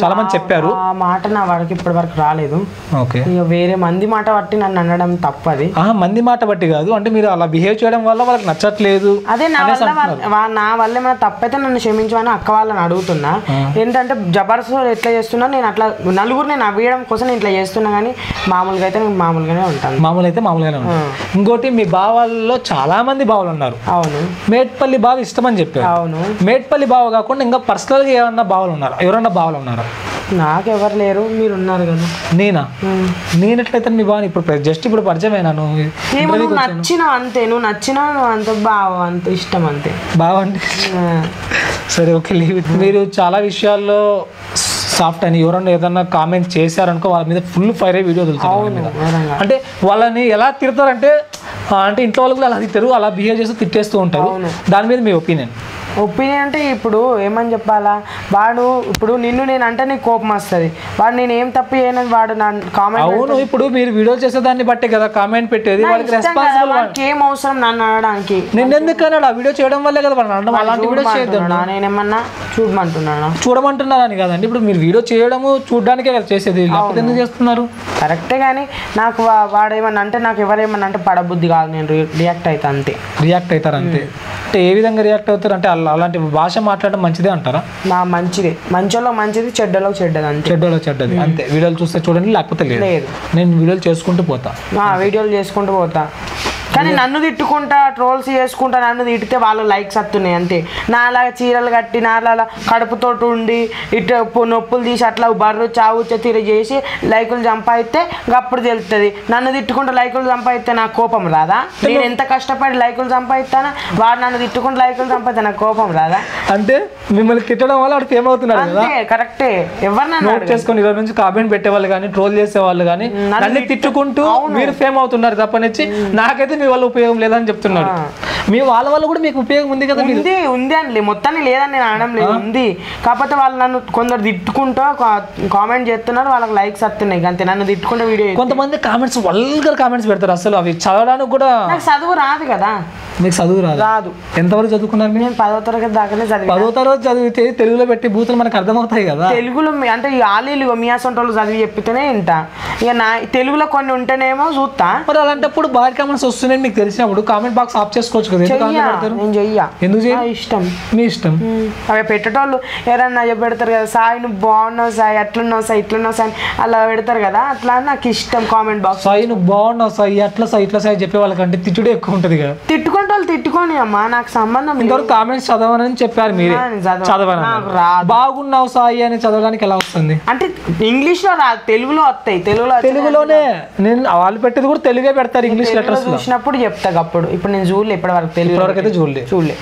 చాలా మంది చెప్పారు. ఆ మాట నా వాడికి ఇప్పటి వరకు రాలేదు. ఓకే, వేరే మంది మాట బట్టి నన్ను అనడం తప్పది. మంది మాట బట్టి కాదు, అంటే మీరు అలా బిహేవ్ చేయడం వల్ల వాళ్ళకి నచ్చట్లేదు. అదే నా వల్ల ఏమైనా తప్పైతే నన్ను క్షమించమని అక్క వాళ్ళని అడుగుతున్నా. ఏంటంటే జబర్దస్త్ ఎట్లా చేస్తున్నా, నేను అట్లా నలుగురిని నవ్వేయడం కోసం నేను ఇట్లా చేస్తున్నా, కానీ మామూలుగా అయితే నేను మామూలుగానే ఉంటాను. మామూలుగానే ఉంటాను. ఇంకోటి మీ బావాల్లో చాలా మంది బావలు ఉన్నారు. అవును. మేట్పల్లి బావ ఇష్టం అని చెప్పారు. అవును. మేట్పల్లి బావ కాకుండా ఇంకా పర్సనల్ గా ఏమన్నా బావలు ఉన్నారు? ఎవరన్నా బావలు ఉన్నారా? నాకెవరు లేరు, మీరు ఉన్నారు కదా. నేను ఎట్లయితే మీ బావ ఇప్పుడు జస్ట్ ఇప్పుడు పరిచయం అయినా, నువ్వు నచ్చినావు అంతే, నువ్వు నచ్చినావు అంత బావ అంత ఇష్టం అంతే. బావ అంటే సరే ఓకే లీవ్. మీరు చాలా విషయాల్లో సాఫ్ట్ అని ఎవరన్నా ఏదన్నా కామెంట్ చేశారనుకో వాళ్ళ మీద ఫుల్ ఫైర్ అయ్యి వీడియో వదులుతారు. అంటే వాళ్ళని ఎలా తిడతారంటే అంటే ఇంట్లో వాళ్ళు కూడా అలా తిట్టారు, అలా బిహేవ్ చేస్తూ తిట్టేస్తూ ఉంటారు. దాని మీద మీ ఒపీనియన్ అంటే ఇప్పుడు ఏమని చెప్పాలా, వాడు ఇప్పుడు నిన్ను నేను అంటే నీకు కోపం వస్తుంది, వాడు నేను ఏం తప్పు చేయనని వాడు నా కామెంట్. అవును, ఇప్పుడు మీరు వీడియో చేసే దాన్ని బట్టే కదా కామెంట్ పెట్టేది. వాళ్ళకి రెస్పాన్సిబుల్. ఏం అవసరం నన్ను అనడానికి? నేను ఎందుకు అన్నాడు? ఆ వీడియో చేయడం వల్లే కదా వాళ్ళు అనడం. అలాంటి వీడియో చేద్దాం. నేనేమన్నా చూడమంటున్నారని కదండి. ఇప్పుడు మీరు వీడియో చేయడము చూడడానికే కదా చేసేది, లేకపోతే ఎందుకు చేస్తున్నారు? కరెక్టే, కానీ నాకు వాడు ఏమన్నా అంటే నాకు ఎవరేమన్నా అంటే పడబుద్ధి కాదు, నేను రియాక్ట్ అవుతా అంతే. రియాక్ట్ అవుతారు అంతే. అంటే ఏ విధంగా రియాక్ట్ అవుతారు? అంటే అలాంటి భాష మాట్లాడడం మంచిదే అంటారా? మంచిదే, మంచోళ్ళలో మంచిది, చెడ్డలో చెడ్డది అంతే. చెడ్డలో చెడ్డది అంతే. వీడియోలు చూస్తే చూడండి, లేకపోతే లేదు. నేను వీడియోలు చేసుకుంటూ పోతా. కానీ నన్ను తిట్టుకుంటా, ట్రోల్స్ చేసుకుంటా, నన్ను తిట్టితే వాళ్ళు లైక్స్ వస్తున్నాయి అంతే. నాలాగా చీరలు కట్టి, నాలాగా కడుపుతోటి ఉండి ఇటు నొప్పులు తీసి అట్లా బర్రు చావు తీర చేసి లైకులు సంపాదిస్తే అప్పుడు తెలుస్తుంది. నన్ను తిట్టుకుంటూ లైకులు సంపాదిస్తే నాకు కోపం రాదా? నేను ఎంత కష్టపడి లైకులు సంపాదిస్తానా, వాడు నన్ను తిట్టుకుంటూ లైకులు సంపాదిస్తే నాకు కోపం రాదా? అంటే మిమ్మల్ని తిట్టడం వల్ల వాడు ఫేమ్ అవుతున్నాడు కదా. కరెక్టే. ఎవరిని నోట్ చేసుకొని ఈరోజు నుంచి కామెంట్ పెట్టేవాళ్ళు కానీ, ట్రోల్ చేసేవాళ్ళు కానీ నన్ను తిట్టుకుంటూ మీరు ఫేమ్ అవుతున్నారు తప్పనిచ్చి నాకైతే మీ వల్ల ఉపయోగం లేదని చెప్తున్నాడు. మీ వాళ్ళ వల్ల కూడా మీకు ఉపయోగం ఉంది కదా? ఉంది అండి, మొత్తాన్ని లేదని నేను అనడం లేదు, ఉంది. కాకపోతే వాళ్ళు నన్ను కొందరు తిట్టుకుంటూ కామెంట్ చేస్తున్నారు, వాళ్ళకి లైక్స్ వస్తున్నాయి అంతే. నన్ను తిట్టుకుంటే వీడియో కొంతమంది కామెంట్స్ వల్గర్ కామెంట్స్ పెడతారు, అసలు అవి చదవడానికి కూడా. నాకు చదువు రాదు కదా. మీకు చదువు రాదు? ఎంతవరకు చదువుకున్నారు? నేను 10వ తరగతి దాకానే చదివి. 10వ తరగతి చదివితే తెలుగులో పెట్టి బూతులు మనకు అర్థమవుతాయి కదా. తెలుగులో అంటే ఆలీలు మియాసొంటోళ్ళు చదివి చెప్పితేనే వింటా. ఇక నా తెలుగులో కొన్ని ఉంటేనేమో చూస్తా. మరి అలాంటప్పుడు బాడీ కామెంట్స్ వస్తున్నాయి మీకు తెలిసినప్పుడు కామెంట్ బాక్స్ ఆఫ్ చేసుకోవచ్చు కదా. నేను చెయ్యా, ఎందుకు ఇష్టం, మీ ఇష్టం. అవి పెట్టేటోళ్ళు ఎవరన్నా పెడతారు కదా, సాయి నువ్వు బాగున్నావు సాయి, అట్లున్నావు సాయి, ఇట్లున్నావు సాయి అలా పెడతారు కదా, అట్లా నాకు ఇష్టం. కామెంట్ బాక్స్ సాయి నువ్వు బాగున్నావు సాయి, అట్లా సాయి, ఇట్లా సాయి చెప్పే వాళ్ళకంటే తిట్టుడే ఎక్కువ ఉంటుంది కదా. తిట్టుకుంటే వాళ్ళు తిట్టుకోని అమ్మా, నాకు సంబంధం. ఇంతవరకు కామెంట్స్ చదవనని చెప్పారు మీరే. చదవను. బాగున్నావు సాయి అని చదవడానికి ఎలా వస్తుంది? అంటే ఇంగ్లీష్ లో రాదు, తెలుగులో వస్తాయి. తెలుగులోనే నేను వాళ్ళు పెట్టేది కూడా తెలుగే పెడతారు, ఇంగ్లీష్ లెటర్స్ చూసినప్పుడు చెప్తా. అప్పుడు ఇప్పుడు నేను చూడలే, ఇప్పటి వరకు తెలుగు వరకు అయితే చూడలే.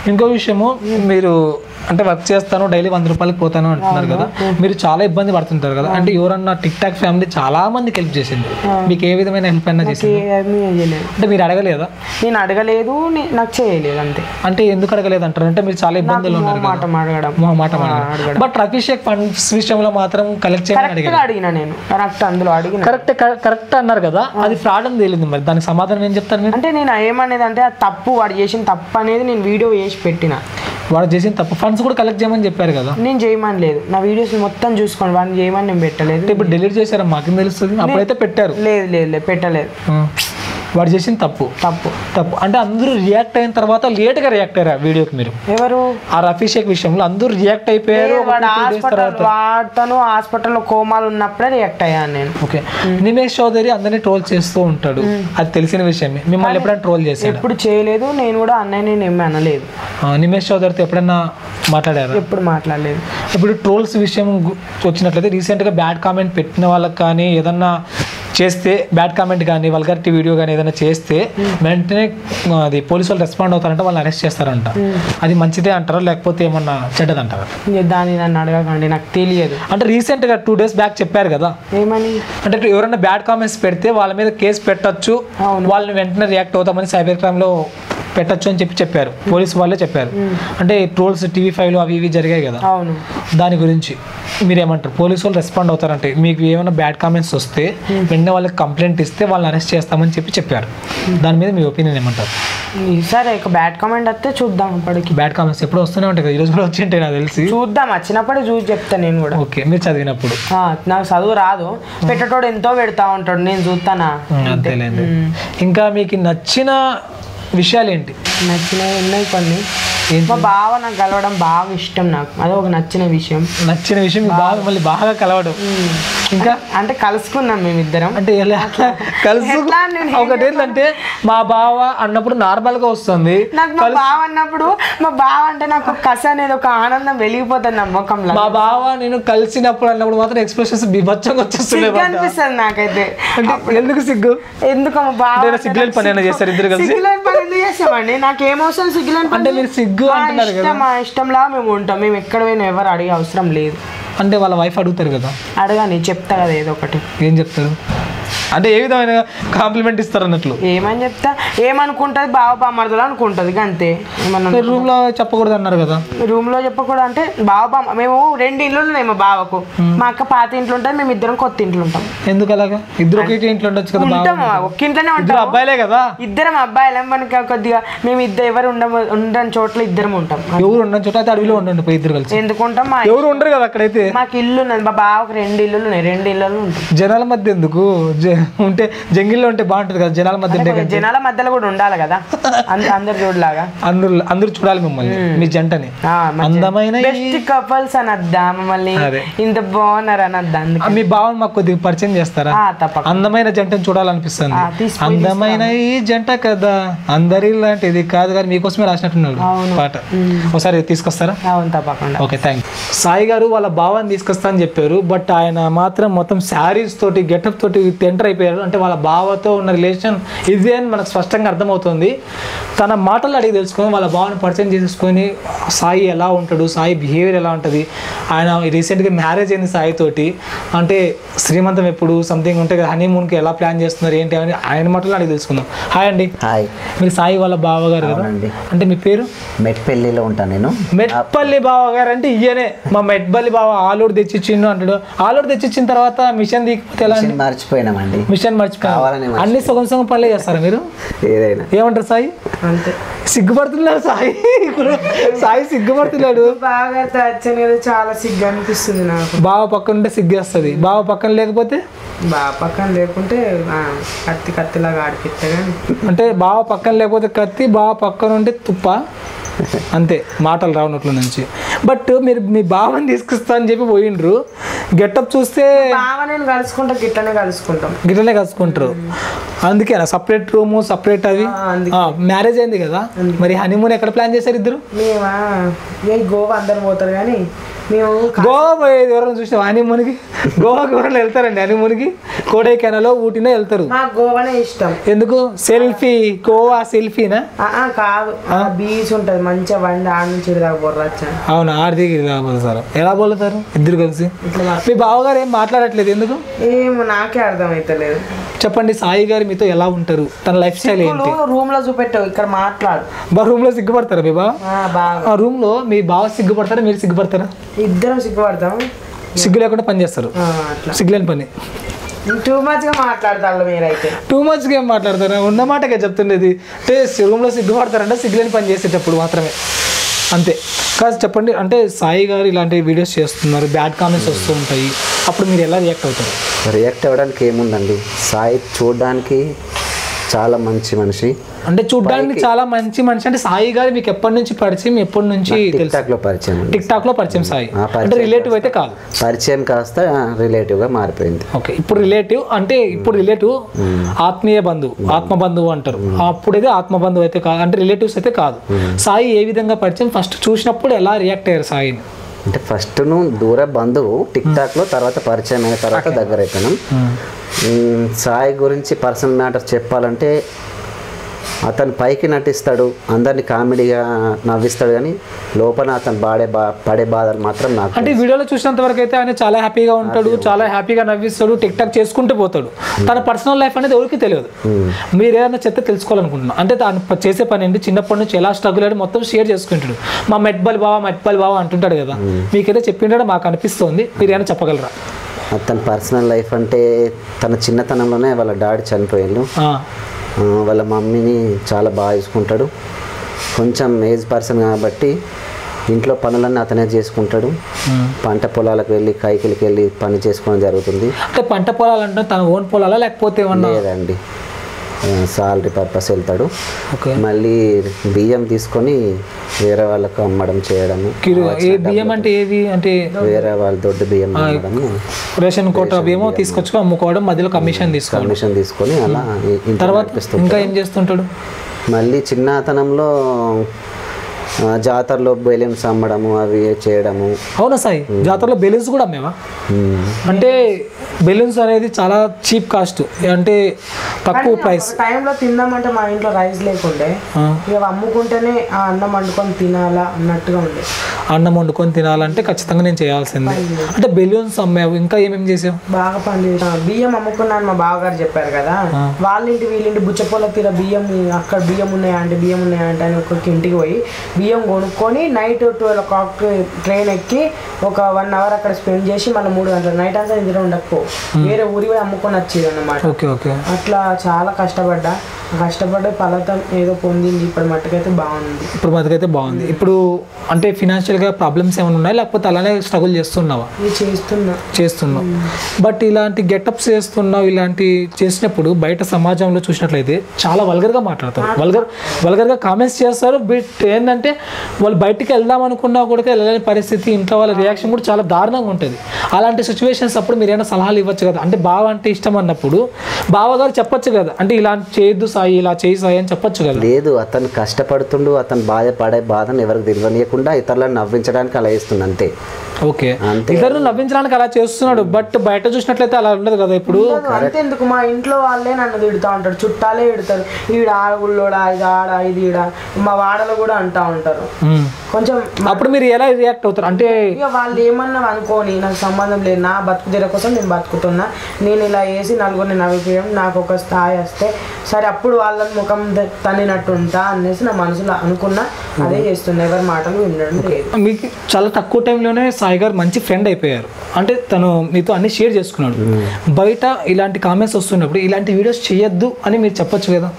ఇంకో విషయము, మీరు అంటే వర్క్ చేస్తాను డైలీ 100 రూపాయలకి పోతాను అంటున్నారు కదా, మీరు చాలా ఇబ్బంది పడుతుంటారు కదా. అంటే ఎవరన్నా టిక్ టాక్ ఫ్యామిలీ చాలా మందికి హెల్ప్ చేసింది, మీకు ఏ విధమైన హెల్ప్ అయినా చేసింది? అంటే మీరు అడగలేదా? నేను అడగలేదు, నాకు చేయలేదు అంతే. అంటే ఎందుకు అడగలేదు అంటారు? అంటే మీరు చాలా ఇబ్బందులు ఉన్నారు కదా. బట్ అభిషేక్ ఫండ్స్ విషయంలో మాత్రం కలెక్ట్ చేయమని అడిగినా నేను. అందులో అడిగిన కరెక్ట్ అన్నారు కదా, అది ఫ్రాడ్ అని తెలియదు. మరి దానికి సమాధానం ఏం చెప్తారు మీరు? అంటే నేను ఏమనేది అంటే తప్పు, వాడు చేసిన తప్పు అనేది నేను వీడియో చేసి పెట్టిన. వాడు చేసిన తప్పు ఫండ్స్ కూడా కలెక్ట్ చేయమని చెప్పారు కదా. నేను చేయమని లేదు, నా వీడియోస్ మొత్తం చూసుకోండి, వాడిని చేయమని నేను పెట్టలేదు. ఇప్పుడు డిలీట్ చేశారా మాకేం తెలుస్తుంది? అప్పుడైతే పెట్టారు. లేదు పెట్టలేదు. వాడు చేసిన తప్పు అంటే అందరూ రియాక్ట్ అయిన తర్వాత లేట్ గా రియాక్ట్ అయ్యారు ఆ వీడియోకి. మీరు ఎవరు? ఆ అభిషేక్ విషయంలో అందరూ రియాక్ట్ అయిపోయారు. వాడుతాను హాస్పిటల్లో కోమాలు ఉన్నప్పుడే రియాక్ట్ అయ్యాను నేను. ఓకే. నిమేష్ చౌదరి అందరినీ ట్రోల్ చేస్తూ ఉంటాడు, అది తెలిసిన విషయమే. మిమ్మల్ని ఎప్పుడైనా ట్రోల్ చేశారు? ఎప్పుడు చేయలేదు, నేను కూడా అన్నయ్య ఏమీ అనలేదు. నిమేష్ చౌదరితో ఎప్పుడైనా మాట్లాడారు? ఎప్పుడు మాట్లాడలేదు. ఇప్పుడు ట్రోల్స్ విషయం వచ్చినట్లయితే రీసెంట్ గా బ్యాడ్ కామెంట్ పెట్టిన వాళ్ళకి కానీ ఏదన్నా చేస్తే, బ్యాడ్ కామెంట్ కానీ వల్గారిటీ వీడియో కానీ ఏదైనా చేస్తే వెంటనే అది పోలీసు వాళ్ళు రెస్పాండ్ అవుతారంట, వాళ్ళని అరెస్ట్ చేస్తారంట. అది మంచిదే అంటారా లేకపోతే ఏమన్నా చెడ్డదంటారా? దాన్ని నన్ను అడగకండి, నాకు తెలియదు. అంటే రీసెంట్ గా 2 days బ్యాక్ చెప్పారు కదా, ఏమని? అంటే ఎవరైనా బ్యాడ్ కామెంట్స్ పెడితే వాళ్ళ మీద కేసు పెట్టచ్చు, వాళ్ళని వెంటనే రియాక్ట్ అవుతామని సైబర్ క్రైమ్ లో పెట్టచ్చు అని చెప్పారు, పోలీసు వాళ్ళే చెప్పారు. అంటే ట్రోల్స్ TV5లో అవి ఇవి జరిగాయి కదా, దాని గురించి మీరేమంటారు? పోలీసు వాళ్ళు రెస్పాండ్ అవుతారంటే మీకు ఏమైనా బ్యాడ్ కామెంట్స్ వస్తే వెంటనే వాళ్ళకి కంప్లైంట్ ఇస్తే వాళ్ళని అరెస్ట్ చేస్తామని చెప్పారు. దాని మీద మీ ఒపీనియన్ ఏమంటారు? సరే, ఒక బ్యాడ్ కామెంట్ వస్తే చూద్దాం. ఇప్పటికి బ్యాడ్ కామెంట్స్ ఎప్పుడు వస్తూనే ఉంటాయి కదా, ఈరోజు కూడా వచ్చి ఉంటాయి నాకు తెలిసి. చూద్దాం, వచ్చినప్పుడే చూసి చెప్తాను నేను కూడా. ఓకే. మీరు చదివినప్పుడు? నాకు చదువు రాదు, పెట్టేటోడు ఎంతో పెడతా ఉంటాడు, నేను చూస్తానా. అంతేలేండి. ఇంకా మీకు నచ్చిన విషయాలు ఏంటి? నచ్చినవి ఉన్నాయి కొన్ని. మా బావ నాకు కలవడం బాగా ఇష్టం, నాకు అదే ఒక నచ్చిన విషయం. మళ్ళీ బాగా కలవడం. ఇంకా అంటే కలుసుకున్నాం మేమిద్దరం. అంటే ఎలా ఒకటి ఏంటంటే మా బావ అన్నప్పుడు నార్మల్ గా వస్తుంది, నాకు మా బావ అన్నప్పుడు మా బావ అంటే నాకు కసి అనేది ఒక ఆనందం వెలిగిపోతుంది నా ముఖంలో. మా బావ నేను కలిసినప్పుడు అన్నప్పుడు మాత్రం ఎక్స్ప్రెషన్స్ బీభత్సంగా వచ్చేస్తున్నాయి అనిపిస్తుంది నాకైతే. ఎందుకు సిగ్గు? ఎందుకు మా బావ సిగ్గులేని పని అయినా చేస్తారు ఇద్దరు కలిసి? చేసామండి, నాకేమవసరం సిగ్గులేని పని. అంటే మీరు సిగ్గు అంటున్నారు కదా, మా ఇష్టంలా మేము ఉంటాం, మేము ఎక్కడ పోయినా ఎవరు అడిగే అవసరం లేదు. అంటే వాళ్ళ వైఫ్ అడుగుతారు కదా, అడగాని చెప్తా కదా ఏదో ఒకటి. ఏం చెప్తారు? అంటే ఏ విధమైన కాంప్లిమెంట్ ఇస్తారు అన్నట్లు? ఏమని చెప్తా, ఏమనుకుంటది బావ బామ్మర్దులు అనుకుంటది అంతే. ఏమన్నా రూమ్ లో చెప్పకూడదు అన్నారు కదా? రూమ్ లో చెప్పకూడదు అంటే బావ బామ్మ, మేము 2 ఇండ్లు ఉన్నాయి మా బావకు, మా అక్క పాత ఇంట్లో ఉంటుంది, మేము ఇద్దరం కొత్త ఇంట్లో ఉంటాం. ఎందుకు అలాగా? ఇద్దరు ఒకే ఇంట్లో ఉండొచ్చు కదా. ఉంటాం, ఒక్క ఇంట్లోనే ఉంటాం. అబ్బాయిలే కదా? ఇద్దరం అబ్బాయిలే, మనకి కొద్దిగా మేము ఎవరు ఉండని చోట్ల ఇద్దరం ఉంటాం. ఎవరు ఉండని చోట అయితే అడవిలో ఉండండి పోయి ఇద్దరు కలిసి. ఎందుకుంటాం? ఎవరు ఉండరు కదా అక్కడైతే. మాకు ఇల్లు ఉన్నది, మా బావకు 2 ఇల్లులు ఉన్నాయి, 2 ఇళ్ళలో ఉంటాం. జనాల మధ్య ఎందుకు ఉంటే, జంగిల్లో ఉంటే బాగుంటది కదా, జనాల మధ్య. జనాల మధ్యలో కూడా ఉండాలి కదా, అందరు చూడలాగా. అందరూ చూడాలి మిమ్మల్ని, మీ జంటని. అందమైన బెస్ట్ కపుల్స్ అనద్దా మమ్మల్ని, ఇంత బాగున్నారు అనద్దా. మీ భావన మాకు కొద్దిగా పరిచయం చేస్తారా? అందమైన జంటని చూడాలనిపిస్తుంది. అందమైన ఈ జంట కదా, అందరి లాంటిది కాదు కానీ మీకోసమే రాసినట్టున్నాడు పాట, ఒకసారి తీసుకొస్తారా? తప్పకుండా. Okay, thank you. సాయి గారు వాళ్ళ భావాన్ని తీసుకొస్తా అని చెప్పారు, బట్ ఆయన మాత్రం మొత్తం శారీస్ తోటి గెటప్ తోటి ఎంటర్ అయిపోయారు అంటే వాళ్ళ బావతో ఉన్న రిలేషన్ ఇది అని మనకు స్పష్టంగా అర్థమవుతుంది. తన మాటలు అడిగి తెలుసుకొని వాళ్ళ బావని పరిచయం చేసుకొని సాయి ఎలా ఉంటాడు, సాయి బిహేవియర్ ఎలా ఉంటుంది, ఆయన రీసెంట్గా మ్యారేజ్ అయింది సాయి తోటి, అంటే శ్రీమంతం ఎప్పుడు సంథింగ్ ఉంటే కదా హనీమూన్కి ఎలా ప్లాన్ చేస్తున్నారు ఏంటి అని ఆయన మాటలు అడిగి తెలుసుకుందాం. హాయ్ అండి. హాయ్. మీరు సాయి వాళ్ళ బావగారు కదా? అంటే మీ పేరు? మెట్పల్లిలో ఉంటాను నేను. మెట్పల్లి బావగారు అంటే ఇయ్యనే మా మెట్పల్లి బావ ఆలోడు తెచ్చిచ్చిండు అంటాడు. ఆలోడు తెచ్చిచ్చిన తర్వాత మిషన్ దిగిపోతే ఎలా? మర్చిపోయినామండి. మిషన్ మర్చిపోయాలి. అన్ని సగం సగం పనులే చేస్తారా మీరు? ఏదైనా ఏమంటారు సాయి? అంతే. సిగ్గుపడుతున్నాడు సాయి. సాయి సిగ్గుపడుతున్నాడు. బాగా వచ్చాను చాలా సిగ్గు అనిపిస్తుంది నాకు. బావ పక్కన ఉంటే సిగ్గేస్తుంది, బావ పక్కన లేకపోతే బాగా పక్కన లేకుంటే కత్తిలాగా ఆడిపిస్తా కానీ. అంటే బావ పక్కన లేకపోతే కత్తి, బావ పక్కన ఉంటే తుప్ప, అంతే మాటలు రావనట్లు నుంచి. బట్ మీరు మీ బావని తీసుకొస్తా అని చెప్పి పోయిండ్రు, గెటప్ చూస్తే బావ నేను కలుసుకుంటా గిట్లనే కలుసుకుంటారు. అందుకేనా సపరేట్ రూము సపరేట్ అవి? మ్యారేజ్ అయింది కదా, మరి హనీమూన్ ఎక్కడ ప్లాన్ చేశారు ఇద్దరు? మేమా గోవా అందరు పోతారు కానీ మేము గోవా పోయేది ఎవరైనా చూసిన హనీమూన్కి? గోవాకి ఎవరైనా వెళ్తారండి హనీమూన్కి? కోడైకెనాలో ఊటీనో వెళ్తారు. నాకు గోవానే ఇష్టం. ఎందుకు? సెల్ఫీ, గోవా సెల్ఫీనా? కాదు, బీచ్ ఉంటుంది మంచిగా వండి ఆడ నుంచి దాకా బొర్రచ్చా. అవునా? ఆడికి సార్ ఎలా బోలుతారు ఇద్దరు కలిసి? మీ బావగారు ఏం మాట్లాడట్లేదు ఎందుకు? ఏమో నాకే అర్థం అవుతలేదు. చెప్పండి, సాయి గారు మీతో ఎలా ఉంటారు, తన లైఫ్ స్టైల్ ఏంటి? రూమ్ లో చూపెట్టావు, ఇక్కడ మాట్లాడు. రూమ్ లో సిగ్గుపడతారా మీ బావ? రూమ్ లో మీ బావ సిగ్గుపడతారా, మీరు సిగ్గుపడతారా? ఇద్దరం సిగ్గుపడతాం. సిగ్గు లేకుండా పని చేస్తారు, సిగ్గులేని పని. టూ మచ్ గా మాట్లాడతారు మీరైతే. టూ మచ్ గా ఏం మాట్లాడతారా? ఉన్నమాటగా చెప్తుండేది. అంటే రూమ్ లో సిగ్గుపడతారంటే సిగ్గులేని పని చేసేటప్పుడు మాత్రమే, అంతే కాదు. చెప్పండి, అంటే సాయి గారు ఇలాంటి వీడియోస్ చేస్తున్నారు, బ్యాడ్ కామెంట్స్ వస్తూ ఉంటాయి, అప్పుడు మీరు ఎలా రియాక్ట్ అవుతారు? రియాక్ట్ అవ్వడానికి ఏముందండి, సాయి చూడడానికి చాలా మంచి మనిషి. అంటే చూడడానికి చాలా మంచి మనిషి అంటే సాయి గారు మీకు ఎప్పటి నుంచి పరిచయం, ఎప్పటి నుంచి? టిక్ టాక్ లో పరిచయం సాయి అంటే రిలేటివ్ అయితే కాదు, పరిచయం కాస్త రిలేటివ్ గా మారిపోయింది. ఓకే, ఇప్పుడు రిలేటివ్ అంటే ఇప్పుడు రిలేటివ్ ఆత్మీయ బంధువు, ఆత్మ బంధువు అంటారు. అప్పుడైతే ఆత్మ బంధువు అయితే కాదు, అంటే రిలేటివ్స్ అయితే కాదు. సాయి ఏ విధంగా పరిచయం, ఫస్ట్ చూసినప్పుడు ఎలా రియాక్ట్ అయ్యారు సాయిని? అంటే ఫస్ట్ దూర బంధువు, టిక్ టాక్ లో తర్వాత పరిచయం అయిన తర్వాత దగ్గర అయిపోయినాం. సాయి గురించి పర్సనల్ మ్యాటర్ చెప్పాలంటే అతను పైకి నటిస్తాడు, అందరినీ కామెడీగా నవ్విస్తాడు, కానీ లోపల అతను పడే బాధలు మాత్రం నాకు. అంటే వీడియోలో చూసినంత వరకు అయితే ఆయన చాలా హ్యాపీగా ఉంటాడు, చాలా హ్యాపీగా నవ్విస్తాడు, టిక్ టాక్ చేసుకుంటూ పోతాడు. తన పర్సనల్ లైఫ్ అనేది ఎవరికి తెలియదు. మీరు ఏదైనా చెప్తే తెలుసుకోవాలనుకుంటున్నాను. అంటే తను చేసే పని ఏంటి, చిన్నప్పటి నుంచి ఎలా స్ట్రగుల్ అయ్యి మొత్తం షేర్ చేసుకుంటాడు. మా మెట్బల్ బావ అంటుంటాడు కదా, మీకైతే చెప్పిండో మాకు అనిపిస్తుంది, మీరు ఏమైనా చెప్పగలరా? తన పర్సనల్ లైఫ్ అంటే తన చిన్నతనంలోనే వాళ్ళ డాడీ చనిపోయాడు, వాళ్ళ మమ్మీని చాలా బాగా చూసుకుంటాడు. కొంచెం ఏజ్ పర్సన్ కాబట్టి ఇంట్లో పనులన్నీ అతనే చేసుకుంటాడు. పంట పొలాలకు వెళ్ళి కైకిలికి వెళ్ళి పని చేసుకోవడం జరుగుతుంది. అంటే పంట పొలాలు అంటే తన ఓన్ పొలాలా లేకపోతే? లేదండి, సాలరీ పర్పస్ వెళ్తాడు. మళ్ళీ బియ్యం తీసుకొని వేరే వాళ్ళకు అమ్మడం చేయడము. బియ్యం అంటే ఏవి? అంటే వేరే వాళ్ళ దొడ్డు బియ్యం అమ్మడం, రేషన్ కోట బియ్యం తీసుకొచ్చుకో అమ్ముకోవడం, మధ్యలో కమిషన్ తీసుకొని అలా. తర్వాత ఇంకా ఏం చేస్తుంటాడు? మళ్ళీ చిన్నతనంలో జాతరలో బెలూన్స్ అమ్మడము, అవి చేయడము. అవునా సాయి, జాతరలో బెలూన్స్ కూడా అమ్మేవా? అంటే బెలూన్స్ అనేది చాలా చీప్ కాస్ట్, అంటే తక్కువ ప్రైస్. టైంలో తిందామంటే మా ఇంట్లో రైస్ లేకుండే, ఇక అమ్ముకుంటేనే ఆ అన్నం వండుకొని తినాలా అన్నట్టుగా ఉండే. అన్నం వండుకొని తినాలంటే ఖచ్చితంగా నేను చేయాల్సిందే. అంటే బెలూన్స్ అమ్మావు, ఇంకా ఏమేమి చేసావు? బాగా పని చేసాను. బియ్యం అమ్ముకున్నాను, మా బావగారు చెప్పారు కదా, వాళ్ళింటి వీళ్ళింటి బుచ్చపోల తీర బియ్యం, అక్కడ బియ్యం ఉన్నాయా అంటే అని ఒక్కొక్క ఇంటికి పోయి బియ్యం కొనుక్కొని నైట్ 12 o'clock ట్రైన్ ఎక్కి ఒక 1 hour అక్కడ స్పెండ్ చేసి మళ్ళీ 3 గంటలు నైట్ అంతా నిద్ర ఉండకపో వేరే ఊరి పోయి అమ్ముకొని వచ్చేది అన్నమాట. అట్లా చాలా కష్టపడ్డా ఫలితం ఏదో పొందింది. ఇప్పుడు మట్టుకైతే బాగుంది. ఇప్పుడు అంటే ఫినాన్షియల్గా ప్రాబ్లమ్స్ ఏమైనా ఉన్నాయి, లేకపోతే అలానే స్ట్రగుల్ చేస్తున్నావా? చేస్తున్నావు. బట్ ఇలాంటి గెటప్స్ చేస్తున్నావు, ఇలాంటి చేసినప్పుడు బయట సమాజంలో చూసినట్లయితే చాలా వల్గర్గా మాట్లాడతారు, వల్గర్గా కామెంట్స్ చేస్తారు. బట్ ఏంటంటే వాళ్ళు బయటికి వెళ్దాం అనుకున్నా కూడా వెళ్ళలేని పరిస్థితి, ఇంట్లో వాళ్ళ రియాక్షన్ కూడా చాలా దారుణంగా ఉంటుంది. అలాంటి సిచ్యువేషన్స్ అప్పుడు మీరు ఏమైనా సలహాలు ఇవ్వచ్చు కదా? అంటే బావ అంటే ఇష్టం అన్నప్పుడు బావగారు చెప్పొచ్చు కదా, అంటే ఇలా చేయొద్దు సాయి, ఇలా చేయి సాయి అని చెప్పొచ్చు కదా? లేదు, అతను కష్టపడుతుండు, అతను బాధపడే బాధను ఎవరికి తెలియనియకుండా ఇతరులను నవ్వించడానికి అలా చేస్తుంది అంతే. ఓకే, ఇద్దరు నవ్వించడానికి అలా చేస్తున్నాడు, బట్ బయట చూసినట్లయితే అలా ఉండదు కదా. ఇప్పుడు అంతెందుకు, మా ఇంట్లో వాళ్ళే నన్ను తిడుతూ ఉంటారు, చుట్టాలే తిడతారు, ఈడ ఆడగుళ్ళోడా, ఇది ఆడ, ఇది ఈడ, మా వాడలో కూడా అంటా ఉంటారు. కొంచెం అప్పుడు మీరు ఎలా రియాక్ట్ అవుతారు? అంటే ఇక వాళ్ళు ఏమన్నా అనుకోని, నాకు సంబంధం లేదు, నా బతుకుదెర కోసం నేను బతుకుతున్నా, నేను ఇలా వేసి నలుగురిని నవ్విపోయాం, నాకు ఒక స్థాయి వస్తే సరే అప్పుడు వాళ్ళ ముఖం తన్నినట్టు ఉంటా అనేసి నా మనసులో అనుకున్నా, అదే చేస్తున్నా, ఎవరి మాటలు వినడం లేదు. మీకు చాలా తక్కువ టైంలోనే సాయి గారు మంచి ఫ్రెండ్ అయిపోయారు, అంటే తను మీతో అన్ని షేర్ చేసుకున్నాడు. బయట ఇలాంటి కామెంట్స్ వస్తున్నప్పుడు ఇలాంటి వీడియోస్ చేయొద్దు అని మీరు చెప్పొచ్చు కదా.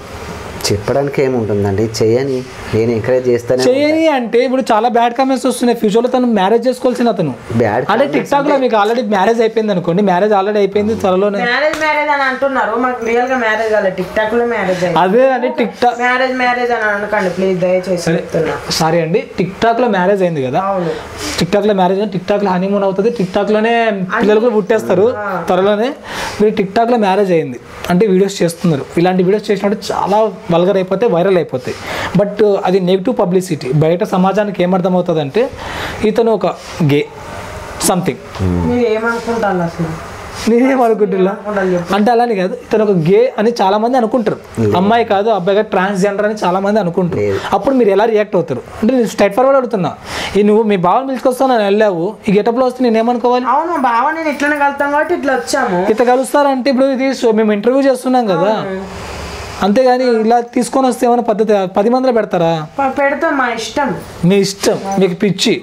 చెప్పడానికి ఏముంటుందండి, చేయని, నేను ఎంకరేజ్ చేస్తాను. చేయని అంటే ఇప్పుడు చాలా బ్యాడ్ కామెంట్స్ వస్తున్నాయి. ఫ్యూచర్లో తను మ్యారేజ్ చేసుకోవాల్సిన అతను, బ్యాడ్ అంటే టిక్ టాక్ లో మీకు ఆల్రెడీ మ్యారేజ్ అయిపోయింది అనుకోండి, మ్యారేజ్ ఆల్రెడీ అయిపోయింది, త్వరలోనే మ్యారేజ్ అని అంటున్నారు, మాకు రియల్ గా మ్యారేజ్ కాలేదు, టిక్ టాక్ లో మ్యారేజ్ అయింది. అదే అంటే టిక్ టాక్ మ్యారేజ్ అని అనకండి ప్లీజ్, దయచేసి. సారీ అండి, టిక్ టాక్ లో మ్యారేజ్ అయింది కదా, టిక్ టాక్ లో మ్యారేజ్, టిక్ టాక్ లో హనీమూన్ అవుతుంది, టిక్ టాక్ లోనే పిల్లలు కూడా పుట్టేస్తారు త్వరలోనే. మీరు టిక్ టాక్ లో మ్యారేజ్ అయింది అంటే వీడియోస్ చేస్తున్నారు, ఇలాంటి వీడియోస్ చేసినప్పుడు చాలా వల్గర్ అయిపోతాయి, వైరల్ అయిపోతాయి. బట్ అది నెగిటివ్ పబ్లిసిటీ. బయట సమాజానికి ఏమర్థమవుతుంది అంటే ఇతను ఒక గే సంథింగ్. మీరు ఏమనుకుంటారు అసలు? నేనేమనుకుంటున్నా అంటే అలానే కాదు, ఇతను ఒక గే అని చాలా మంది అనుకుంటారు, అమ్మాయి కాదు అబ్బాయి కాదు ట్రాన్స్జెండర్ అని చాలా మంది అనుకుంటారు. అప్పుడు మీరు ఎలా రియాక్ట్ అవుతారు? అంటే నేను స్ట్రైట్ ఫార్వర్డ్ అడుగుతున్నా, నువ్వు మీ బావని పిలుచుకొస్తావు, నేను వెళ్ళావు, ఈ గెటప్లో వస్తే నేను ఏమనుకోవాలి? అవును, మా బావ నేను ఇట్లనే కలుతాం కాబట్టి ఇట్లా వచ్చాము. ఇట్లా కలుస్తారంటే ఇప్పుడు ఇది మేము ఇంటర్వ్యూ చేస్తున్నాం కదా, అంతేగాని ఇలా తీసుకొని వస్తే ఏమైనా పద్ధతి 10 మందిలో పెడతారా? పెడతాం, మా ఇష్టం. మీ ఇష్టం, మీకు పిచ్చి,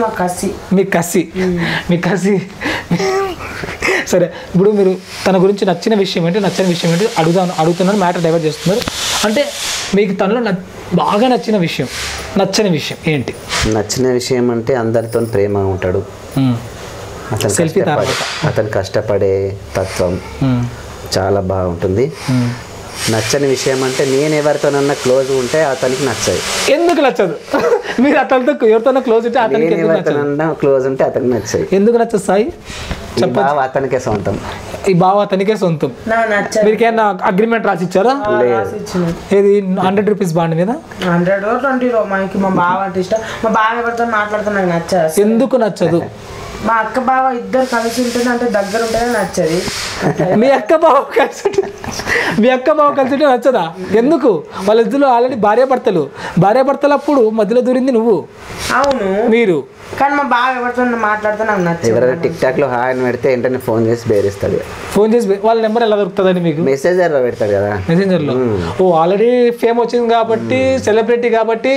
మా కసి, మీ కసి. సరే, ఇప్పుడు మీరు తన గురించి నచ్చిన విషయం ఏంటి, నచ్చని విషయం ఏంటి అడుగుతున్నాను, మ్యాటర్ డైవర్ట్ చేస్తున్నారు. అంటే మీకు తనలో బాగా నచ్చిన విషయం, నచ్చని విషయం ఏంటి? నచ్చిన విషయం అంటే అందరితో ప్రేమగా ఉంటాడు, అతను కష్టపడే తత్వం చాలా బాగుంటుంది. నచ్చని విషయం అంటే నేను ఎవరితోనన్నా క్లోజ్ ఉంటే అతనికి నచ్చదు. ఎందుకు నచ్చదు? మీరు అతనితో ఎవరితోనో క్లోజ్ ఉంటే అతనికి క్లోజ్ ఉంటే అతనికి నచ్చదు. ఎందుకు నచ్చదు సాయి? చెప్పండి. అతనికే సొంతం, ఈ బావ అతనికే సొంతం. మీకేమన్నా అగ్రిమెంట్ రాసి ఇచ్చారా? ఏది 100 రూపీస్ బాండ్ మీద? 100 20 మనకి. మా బావ అంటే ఇష్టం, మా బావ ఎవరితో మాట్లాడుతున్నా నచ్చదు. ఎందుకు నచ్చదు? మా అక్క బావ ఇద్దరు కలిసి ఉంటేనే, అంటే దగ్గర ఉంటేనే నచ్చది. మీ అక్క బావ కలిసి ఉంటే నచ్చదా? ఎందుకు? వాళ్ళిద్దరు ఆల్రెడీ భార్యాభర్తలు అప్పుడు మధ్యలో దూరింది నువ్వు. అవును, మీరు. కానీ మా బావ ఎవరితో మాట్లాడితే నాకు నచ్చదు. ఎవరైనా టిక్ టాక్ లో హాయ్ అని పెడితే వెంటనే ఫోన్ చేసి బేరిస్తాడు. ఫోన్ చేసి వాళ్ళ నెంబర్ ఎలా దొరుకుతుందండి మీకు? మెసేంజర్ లో పెడతాడు కదా. మెసెంజర్ లో. ఓ, ఆల్రెడీ ఫేమ్ వచ్చింది కాబట్టి, సెలబ్రిటీ కాబట్టి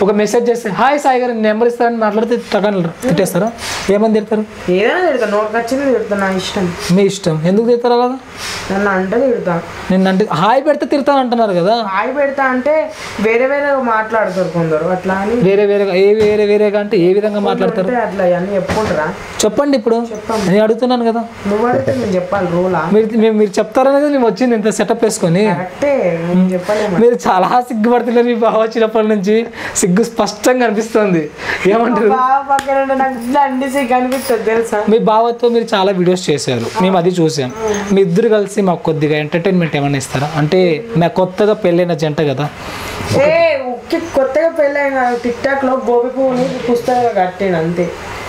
ఒక మెసేజ్ చేస్తే హాయ్ సాయి గారు నెంబర్ ఇస్తారని మాట్లాడితే టకాన్ తిట్టేస్తారా? ఏమని తిడతారు? ఏదైనా తిడతా, నోటికి వచ్చింది తిడతా, నా ఇష్టం. మీ ఇష్టం. ఎందుకు తిడతారా కదా? నన్ను అంటే తిడతా. నిన్న అంటే హాయ్ పెడితే తిడతాను అంటున్నారు కదా. హాయ్ పెడతా అంటే వేరే మాట్లాడతారు కొందరు, అట్లా అని. వేరేగా అంటే ఏ విధంగా మాట్లాడతారు? అట్లా అన్ని చెప్పుకుంటారా? చెప్పండి. ఇప్పుడు నేను అడుగుతున్నాను కదా, నువ్వు అడిగితే నేను చెప్పాలి రూలా? మీరు చెప్తారనేది మేము వచ్చింది ఇంత సెటప్ వేసుకొని. చెప్పలేము. మీరు చాలా సిగ్గుపడుతున్నారు, మీ బావ వచ్చినప్పటి నుంచి సిగ్గు స్పష్టంగా అనిపిస్తుంది. ఏమంటారు? తెలుసా, మీ బావతో మీరు చాలా వీడియోస్ చేశారు, మేము అది చూసాం. మీ ఇద్దరు కలిసి మాకు కొద్దిగా ఎంటర్టైన్మెంట్ ఏమన్నా ఇస్తారా? అంటే మా కొత్తగా పెళ్ళైన జంట కదా. కొత్తగా పెళ్ళైన టిక్ టాక్ లో గోపి పువ్వుని పుస్తకాలు కట్టాడు అంతే.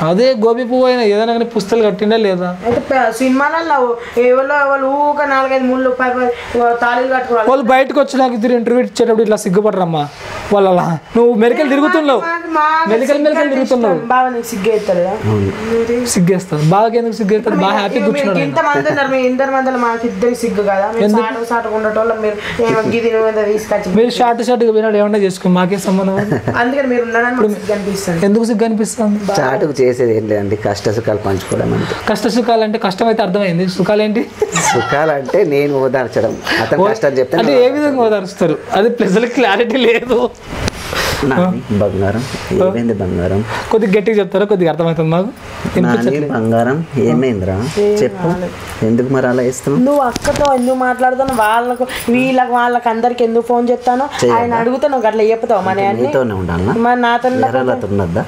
అదే గోపి పువ్వు అయినా ఏదైనా కానీ పుస్తకాలు కట్టిందా లేదా? అయితే సినిమాలలో వాళ్ళు ఊక 4-5 ముళ్ళు తాళీలు కట్టుకోవాలి. వాళ్ళు బయటకు వచ్చి నాకు ఇద్దరు ఇంటర్వ్యూ ఇచ్చేటప్పుడు ఇట్లా సిగ్గుపడరమ్మా వాళ్ళ. నువ్వు మెరికలు తిరుగుతున్నావు, మెరికలు తిరుగుతున్నావు. బాగా నీకు సిగ్గేస్తాడు, సిగ్గేస్తాను. బాగా ఎందుకు సిగ్గేస్తాడు? బాగా హ్యాపీ కూర్చున్నాడు. ఇంతమంది ఉన్నారు, మీ ఇందరి మధ్యలో మాకు ఇద్దరు సిగ్గు కదా. సాటు ఉండటం మీరు షార్ట్ వినాడు ఏమన్నా చేసుకో, మాకే సంబంధం. అందుకని మీరు ఉండడానికి సిగ్గు అనిపిస్తుంది. ఎందుకు సిగ్గు అనిపిస్తుంది? చాటుకు చేసేది ఏం లేదండి, కష్ట సుఖాలు పంచుకోవడం అంతే. కష్ట సుఖాలు అంటే కష్టం అయితే అర్థమైంది, సుఖాలు ఏంటి? సుఖాలు అంటే నేను ఓదార్చడం, అతను కష్టం చెప్తే. అంటే ఏ విధంగా ఓదారుస్తారు? అది ప్రజలకు క్లారిటీ లేదు. బంగారం ఏమైంది? బంగారం కొద్దిగా గట్టిగా చెప్తారా? కొద్దిగా అర్థమవుతుంది మాకు. బంగారం ఏమైందిరా చెప్పు, ఎందుకు మరి అలా ఇస్తున్నావు? నువ్వు అక్కతో ఎందుకు మాట్లాడుతున్నావు? వాళ్ళకి అందరికి ఎందుకు ఫోన్ చేస్తాను? ఆయన అడుగుతా నువ్వు అట్లా చెప్తావు. మన నీతోనే ఉండాలి, నాతో ఉండద్దా?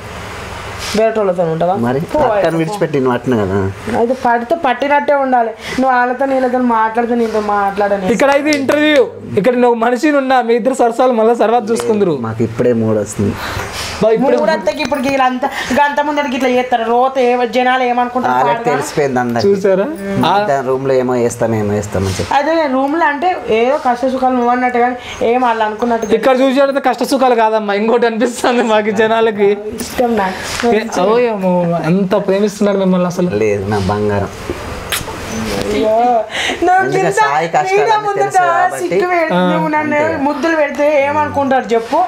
వేరే వాళ్ళతో ఉంటావా మరి అక్కని విడిచిపెట్టి నువ్వు అట్టిన కదా అయితే పడితే పట్టినట్టే ఉండాలి నువ్వు వాళ్ళతో నీళ్ళతో మాట్లాడితే నీతో మాట్లాడని ఇక్కడ అయితే ఇంటర్వ్యూ ఇక్కడ నువ్వు మనిషిని ఉన్నా మీ ఇద్దరు సరసాలు మళ్ళీ తర్వాత చూసుకుందరు మాకు ఇప్పుడే మూడు వస్తుంది ఇప్పుడు వీళ్ళంతా గంట ముందరికి ఇట్లా చేస్తారు రోత జనాలు ఏమనుకుంటారు తెలిసిపోయింది అందరికి చూసారా రూమ్ లో ఏమో వేస్తామని చెప్పి అదే రూమ్ లో అంటే ఏదో కష్ట సుఖాలు నువ్వు అన్నట్టు కానీ ఏం వాళ్ళు అనుకున్నట్టు ఇక్కడ చూసేటైతే కష్ట సుఖాలు కాదమ్మా ఇంకోటి అనిపిస్తుంది మాకు జనాలకి ఇష్టం నాకు ఓయేమో ఎంత ప్రేమిస్తున్నారు మిమ్మల్ని అసలు లేదు నా బంగారం ముద్దులు పెడితే ఏమనుకుంటారు చెప్పు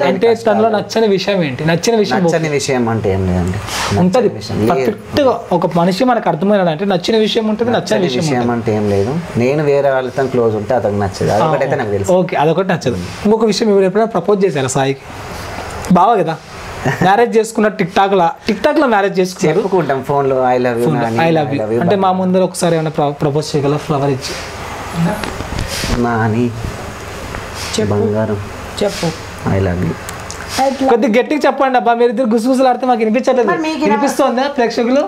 అంటే తనలో నచ్చని విషయం ఏంటి నచ్చిన విషయం అంటే ఏం లేదండి ఉంటది పర్ఫెక్ట్ గా ఒక మనిషి మనకు అర్థమైనది అంటే నచ్చిన విషయం ఉంటుంది నచ్చని విషయం అంటే ఏం లేదు నేను వేరే వాళ్ళతో క్లోజ్ ఉంటే అతనికి నచ్చదు అదొకటైతే నాకు తెలుసు ఓకే అదొకటి నచ్చదు ఇంకొక విషయం ఎవరు ఎప్పుడైనా ప్రపోజ్ చేశారా సాయికి బావా కదా మ్యారేజ్ చేసుకున్న టిక్ టాక్ లో మ్యారేజ్ చేసుకున్నారు చెప్పుకుంటాం ఫోన్ లో ఐ లవ్ యూ అంటే మా ముందర ఒకసారి ఏమైనా ప్రపోజ్ చేయగల ఫ్లవర్ ఇచ్చి నాని బంగారం చెప్పు ఐ లవ్ యూ కొద్దిగా గట్టిగా చెప్పండి అబ్బా మీరు ఇద్దరు గుసగుసలు ఆడితే మాకు వినిపించట్లేదు వినిపిస్తుందా ప్రేక్షకులు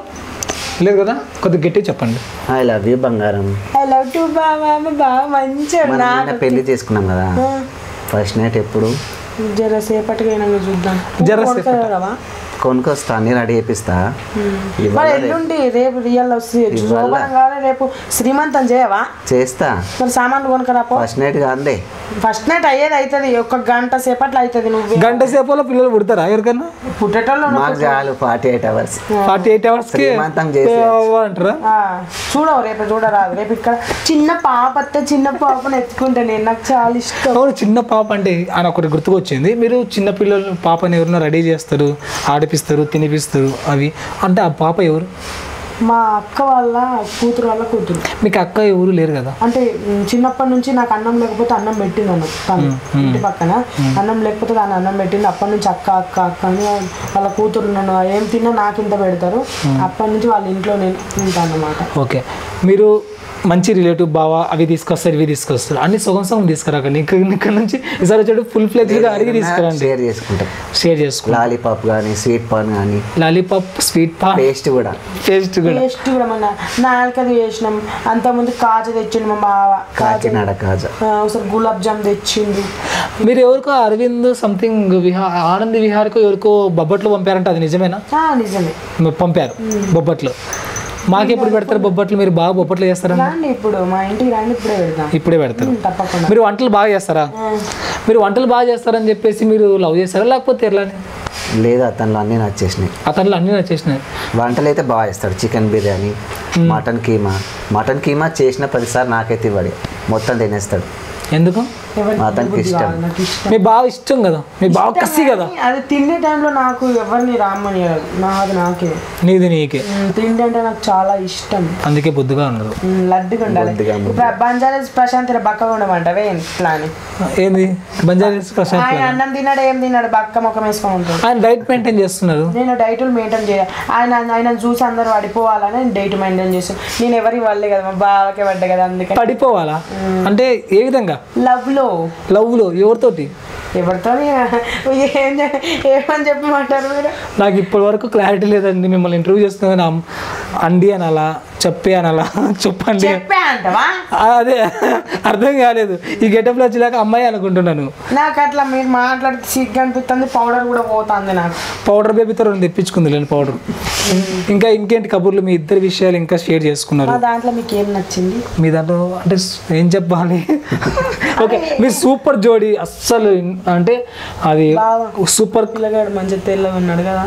లేదు కదా కొద్దిగా గట్టిగా చెప్పండి ఐ లవ్ యూ బంగారం ఐ లవ్ టు బావా బావ మంచిగా పెళ్లి చేసుకున్నాం కదా ఫస్ట్ నైట్ ఎప్పుడు జరసేపటిగా చూద్దాం కొనుక్కొస్తా అన్ని రెడీ చేపిస్తా ఎల్లుండి రేపు రియల్ వస్తుంది రేపు శ్రీమంతం చేయవా చేస్తా మరి సామాన్లు కొనుక్కరా ఫస్ట్ నైట్ కాదే ఫస్ట్ నైట్ అయ్యేది అవుతుంది ఒక గంట సేపట్లో అవుతుంది నువ్వు గంట సేపట్లో పిల్లలు పుడతారా ఎవరికన్నా పుట్టేటోళ్ళు మాకు చాలు 48 hours 48 hours అంటారా చూడవు రేపు చూడరాదు రేపు ఇక్కడ చిన్న పాప చిన్న పాపను ఎత్తుకుంటే నేను నాకు చాలా ఇష్టం చిన్న పాప అంటే ఆయన ఒకటి గుర్తుకొచ్చింది మీరు చిన్న పిల్లలు పాపని ఎవరైనా రెడీ చేస్తారు ఆడిపిస్తారు తినిపిస్తారు అవి అంటే ఆ పాప ఎవరు మా అక్క వాళ్ళ కూతురు వాళ్ళ కూతురు మీకు అక్క ఎవరు లేరు కదా అంటే చిన్నప్పటి నుంచి నాకు అన్నం లేకపోతే అన్నం పెట్టింది అన్న తను ఇంటి పక్కన అన్నం లేకపోతే దాన్ని అన్నం పెట్టింది అప్పటి నుంచి అక్క అక్క అక్క అని వాళ్ళ కూతురు నన్ను ఏం తిన్నా నాకు ఇంత పెడతారు అప్పటి నుంచి వాళ్ళ ఇంట్లో నేను ఉంటాను అన్నమాట ఓకే మీరు మంచి రిలేటివ్ బావా అవి తీసుకొస్తారు ఇవి తీసుకొస్తారు అన్ని సగం తీసుకురాకండి ఇక్కడ నుంచి ఈసారి వచ్చాడు ఫుల్ ఫ్లెజ్గా అడిగి తీసుకురండి షేర్ చేసుకుంటాం లాలీపాప్ కానీ స్వీట్ పాన్ కానీ లాలీపాప్ స్వీట్ పాన్ పేస్ట్ కూడా మన నాలుకది చేసినాం అంతకుముందు కాజా తెచ్చిండు మా బావ కాకినాడ కాజా ఒకసారి గులాబ్ జామ్ తెచ్చిండు మీరు ఎవరికో అరవింద్ సంథింగ్ ఆనంద్ విహార్కో ఎవరికో బొబ్బట్లు పంపారంటే అది నిజమేనా నిజమే పంపారు బొబ్బట్లు మాకు ఎప్పుడు పెడతారు బొబ్బట్లు మీరు బాగా బొబ్బట్లు చేస్తారా ఇప్పుడు మా ఇంటికి రండి ఇప్పుడే పెడతారు మీరు వంటలు బాగా చేస్తారా మీరు వంటలు బాగా చేస్తారని చెప్పేసి మీరు లవ్ చేస్తారా లేకపోతే ఎట్లా లేదు అతనిలో అన్నీ నచ్చేసినాయి వంటలు అయితే బాగా చేస్తాడు చికెన్ బిర్యానీ మటన్ కీమా చేసిన 10 సార్లు నాకైతే ఇవ్వడు మొత్తం తినేస్తాడు ఎందుకు అతనికి ఇష్టం మీ బాగా ఇష్టం కదా మీ బాగా కసి కదా అది తినే టైంలో నాకు ఎవరిని రామ్మని నాది నాకే నీకే తిండి అంటే నాకు చాలా ఇష్టం అందుకే బొద్దుగా ఉండదు లడ్డుగా ఉండాలి బంజారాస్ ప్రశాంత్ బక్కగా ఉండమంటావే ఇట్లా అని ఏంది బంజారాస్ ప్రశాంత్ ఆయన అన్నం తిన్నాడు ఏం తిన్నాడు బక్క ముఖం వేసుకొని ఉంటాడు ఆయన డైట్ మెయింటైన్ చేస్తున్నారు నేను డైట్ మెయింటైన్ చేయాలి ఆయన చూసి అందరూ పడిపోవాలని డైట్ మెయింటైన్ చేస్తాను నేను ఎవరి వాళ్ళే కదా మా బావకే పడ్డా కదా అందుకే పడిపోవాలా అంటే ఏ విధంగా లవ్ లో ఎవరితోటి ఎవరితో ఏమని చెప్పమంటారు మీరు నాకు ఇప్పటి వరకు క్లారిటీ లేదండి మిమ్మల్ని ఇంటర్వ్యూ చేస్తున్నా అండి అనాలా చెప్పే అనాలా చెప్పండి అదే అర్థం కాలేదు ఈ గెటప్లో వచ్చేదాకా అమ్మాయి అనుకుంటున్నాను నాకు అట్లా మీరు మాట్లాడితే సిగ్గు అనిపిస్తుంది పౌడర్ కూడా పోతుంది నాకు పౌడర్ బేబీతో రెండు తెప్పించుకుంది లేని పౌడర్ ఇంకా ఇంకేంటి కబుర్లు మీ ఇద్దరు విషయాలు ఇంకా షేర్ చేసుకున్నారు దాంట్లో మీకు ఏం నచ్చింది మీ దాంట్లో అంటే ఏం చెప్పాలి ఓకే మీ సూపర్ జోడీ అస్సలు అంటే అది సూపర్ పిల్లగాడు మంచిగా తెల్లగా ఉన్నాడు కదా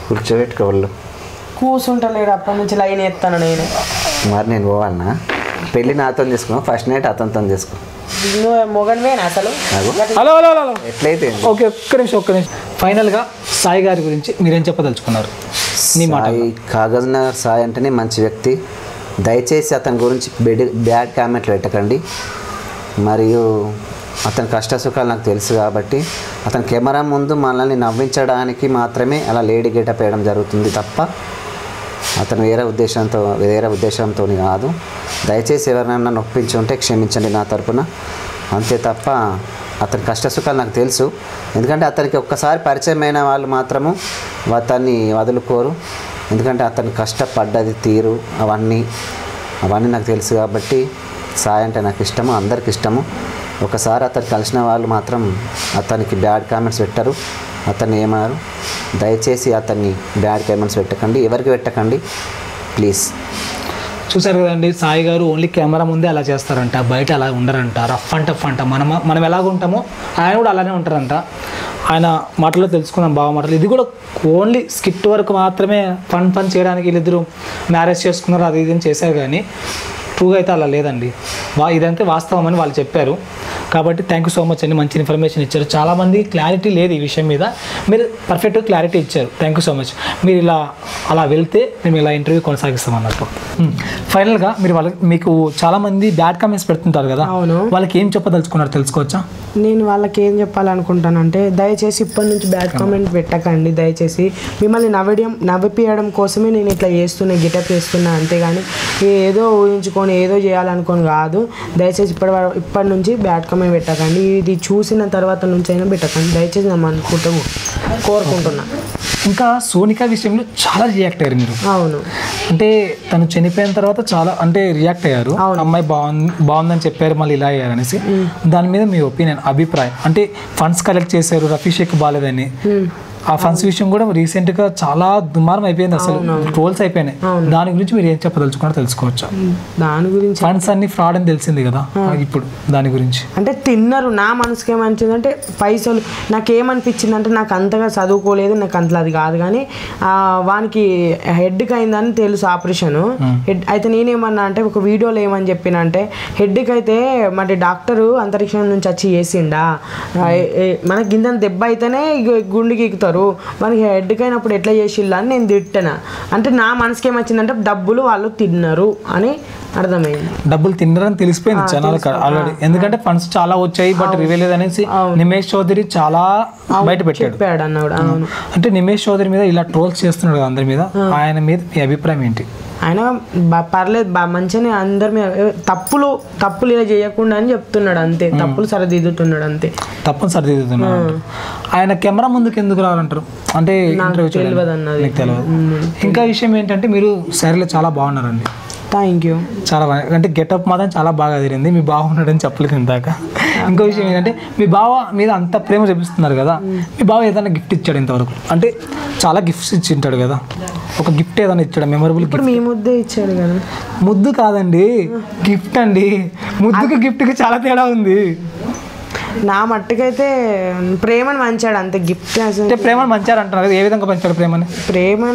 కూర్చోబెట్టుకోవాళ్ళు కూర్చుంటలేడు అప్పటి నుంచి లైన్ ఎత్తాను నేను మరి నేను పోవాలన్నా పెళ్ళి నాతో చేసుకున్నాను ఫస్ట్ నైట్ అతనితో చేసుకో మొగన్వేనా అసలు హలో ఎట్లయితే ఓకే ఒక్క నిమిషం ఫైనల్గా సాయి గారి గురించి మీరేం చెప్పదలుచుకున్నారు కాగజ్ నగర్ సాయి అంటేనే మంచి వ్యక్తి దయచేసి అతని గురించి బ్యాడ్ కామెంట్లు పెట్టకండి మరియు అతని కష్ట సుఖాలు నాకు తెలుసు కాబట్టి అతని కెమెరా ముందు మనల్ని నవ్వించడానికి మాత్రమే అలా లేడీ గెటప్ వేయడం జరుగుతుంది తప్ప అతను వేరే ఉద్దేశంతో కాదు దయచేసి ఎవరైనా నొప్పించి ఉంటే క్షమించండి నా తరపున అంతే తప్ప అతని కష్టసుఖాలు నాకు తెలుసు. ఎందుకంటే అతనికి ఒక్కసారి పరిచయమైన వాళ్ళు మాత్రము అతన్ని వదులుకోరు. ఎందుకంటే అతను కష్టపడ్డది తీరు అవన్నీ నాకు తెలుసు. కాబట్టి సాయి అంటే నాకు ఇష్టము, అందరికి ఇష్టము. ఒకసారి అతను కలిసిన వాళ్ళు మాత్రం అతనికి బ్యాడ్ కామెంట్స్ పెట్టరు, అతన్ని ఏమన్నారు. దయచేసి అతన్ని బ్యాడ్ కామెంట్స్ పెట్టకండి, ఎవరికి పెట్టకండి ప్లీజ్. చూసారు కదండి, సాయి గారు ఓన్లీ కెమెరా ముందే అలా చేస్తారంట, బయట అలా ఉండరంట. రఫ్ అండ్ టఫ్ అంట. మనం ఎలాగ ఉంటామో ఆయన కూడా అలానే ఉంటారంట. ఆయన మాటల్లో తెలుసుకున్నాం, బావ మాటలు. ఇది కూడా ఓన్లీ స్కిట్ వరకు మాత్రమే, ఫన్ చేయడానికి వీళ్ళిద్దరు మ్యారేజ్ చేసుకున్నారు, అది ఇది చేశారు. కానీ ట్రూగా అయితే అలా లేదండి. ఇదంతా వాస్తవం అని వాళ్ళు చెప్పారు. కాబట్టి థ్యాంక్ యూ సో మచ్ అండి, మంచి ఇన్ఫర్మేషన్ ఇచ్చారు. చాలామంది క్లారిటీ లేదు ఈ విషయం మీద, మీరు పర్ఫెక్ట్గా క్లారిటీ ఇచ్చారు. Thank you so much. మీరు అలా వెళ్తే మేము ఇలా ఇంటర్వ్యూ కొనసాగిస్తాం అన్నట్టు. ఫైనల్గా మీకు చాలామంది బ్యాడ్ కామెంట్స్ పెడుతుంటారు కదా, వాళ్ళకి ఏం చెప్పదలుచుకున్నారు తెలుసుకోవచ్చా? నేను వాళ్ళకి ఏం చెప్పాలనుకుంటానంటే, దయచేసి ఇప్పటి నుంచి బ్యాడ్ కామెంట్ పెట్టకండి. దయచేసి మిమ్మల్ని నవ్విపియడం కోసమే నేను ఇట్లా చేస్తున్నా, గెటప్ చేస్తున్నా, అంతేగాని ఏదో ఊహించుకొని ఏదో చేయాలనుకొని కాదు. దయచేసి ఇప్పటి నుంచి బ్యాడ్ కామెంట్ పెట్టకండి. ఇది చూసిన తర్వాత నుంచి అయినా పెట్టకండి దయచేసి, నేను కోరుకుంటున్నా. ఇంకా సోనికా విషయంలో చాలా రియాక్ట్ అయ్యారు మీరు. అవును, అంటే తను చనిపోయిన తర్వాత చాలా రియాక్ట్ అయ్యారు. అమ్మాయి బాగుందని చెప్పారు, మళ్ళీ ఇలా అయ్యారు అనేసి. దాని మీద మీ ఒపీనియన్, అభిప్రాయం? అంటే ఫండ్స్ కలెక్ట్ చేశారు, రఫీ షేక్ బాలేదని. ఆ ఫండ్స్ విషయం కూడా రీసెంట్గా చాలా దుమారం అయిపోయింది, అసలు ట్రోల్స్ అయిపోయినాయి. దాని గురించి మీరు ఏం చెప్పదలుచుకున్నా తెలుసుకోవచ్చా? దాని గురించి ఫండ్స్ అన్ని ఫ్రాడ్ అని తెలిసింది కదా, ఇప్పుడు దాని గురించి అంటే తిన్నారు. నా మనసుకి ఏమనిపించిందంటే, పైసలు నాకేమనిపించింది అంటే, నాకు అంతగా చదువుకోలేదు, నాకు అంతలో అది కాదు. కానీ వానికి హెడ్కి అయిందని తెలుసు ఆపరేషన్. హెడ్ అయితే నేనేమన్నా అంటే, ఒక వీడియోలో ఏమని చెప్పిన అంటే, హెడ్కి అయితే మరి డాక్టరు అంతరిక్షం నుంచి వచ్చి చేసిండా, మనకి గింజ దెబ్బ అయితేనే గుండెకి ఎక్కుతారు, మనకి హెడ్కి అయినప్పుడు ఎట్లా చేసిల్లా అని నేను తిట్టాను. అంటే నా మనసుకి ఏమొచ్చిందంటే, డబ్బులు వాళ్ళు తిన్నారు అని అర్థమైంది. డబ్బులు తిన్నారని తెలిసిపోయింది జనాలకు ఆల్రెడీ. ఎందుకంటే ఫండ్స్ చాలా వచ్చాయి, బట్ రివీల్ అనేసి నిమేష్ చౌదరి చాలా బయట పెట్టాడు అన్నాడు. అంటే నిమేష్ చౌదరి మీద ఇలా ట్రోల్స్ చేస్తున్నాడు కదా అందరి మీద, ఆయన మీద మీ అభిప్రాయం ఏంటి? ఆయన పర్లేదు, మంచిగానే అందరి మీద తప్పులు ఇలా చేయకుండా అని చెప్తున్నాడు అంతే, తప్పులు సరిదిద్దుతున్నాడు అంతే. తప్పులు సరిదిద్దుతున్నాడు. ఆయన కెమెరా ముందుకు ఎందుకు రావాలంటారు? అంటే తెలియదు అన్నది. ఇంకా విషయం ఏంటంటే, మీరు శారీలో చాలా బాగున్నారండి. Thank you. చాలా బాగా, అంటే గెటప్ మాత్రం చాలా బాగా తిరిగింది. మీ బావ ఉన్నాడని చెప్పలేదు ఇందాక. ఇంకో విషయం ఏంటంటే, మీ బావ మీద అంత ప్రేమ చూపిస్తున్నారు కదా, మీ బావ ఏదైనా గిఫ్ట్ ఇచ్చాడు ఇంతవరకు? అంటే చాలా గిఫ్ట్స్ ఇచ్చింటాడు కదా, ఒక గిఫ్ట్ ఏదైనా ఇచ్చాడు మెమొరబుల్? ఇప్పుడు మీ ముద్దే ఇచ్చాడు కదా. ముద్దు కాదండి, గిఫ్ట్ అండి. ముద్దుకి గిఫ్ట్కి చాలా తేడా ఉంది. నా మట్టుకైతే ప్రేమను పంచాడు అంతే. గిఫ్ట్ అంటే ప్రేమను పంచాడు అంటున్నారు. ఏ విధంగా పంచాడు ప్రేమని?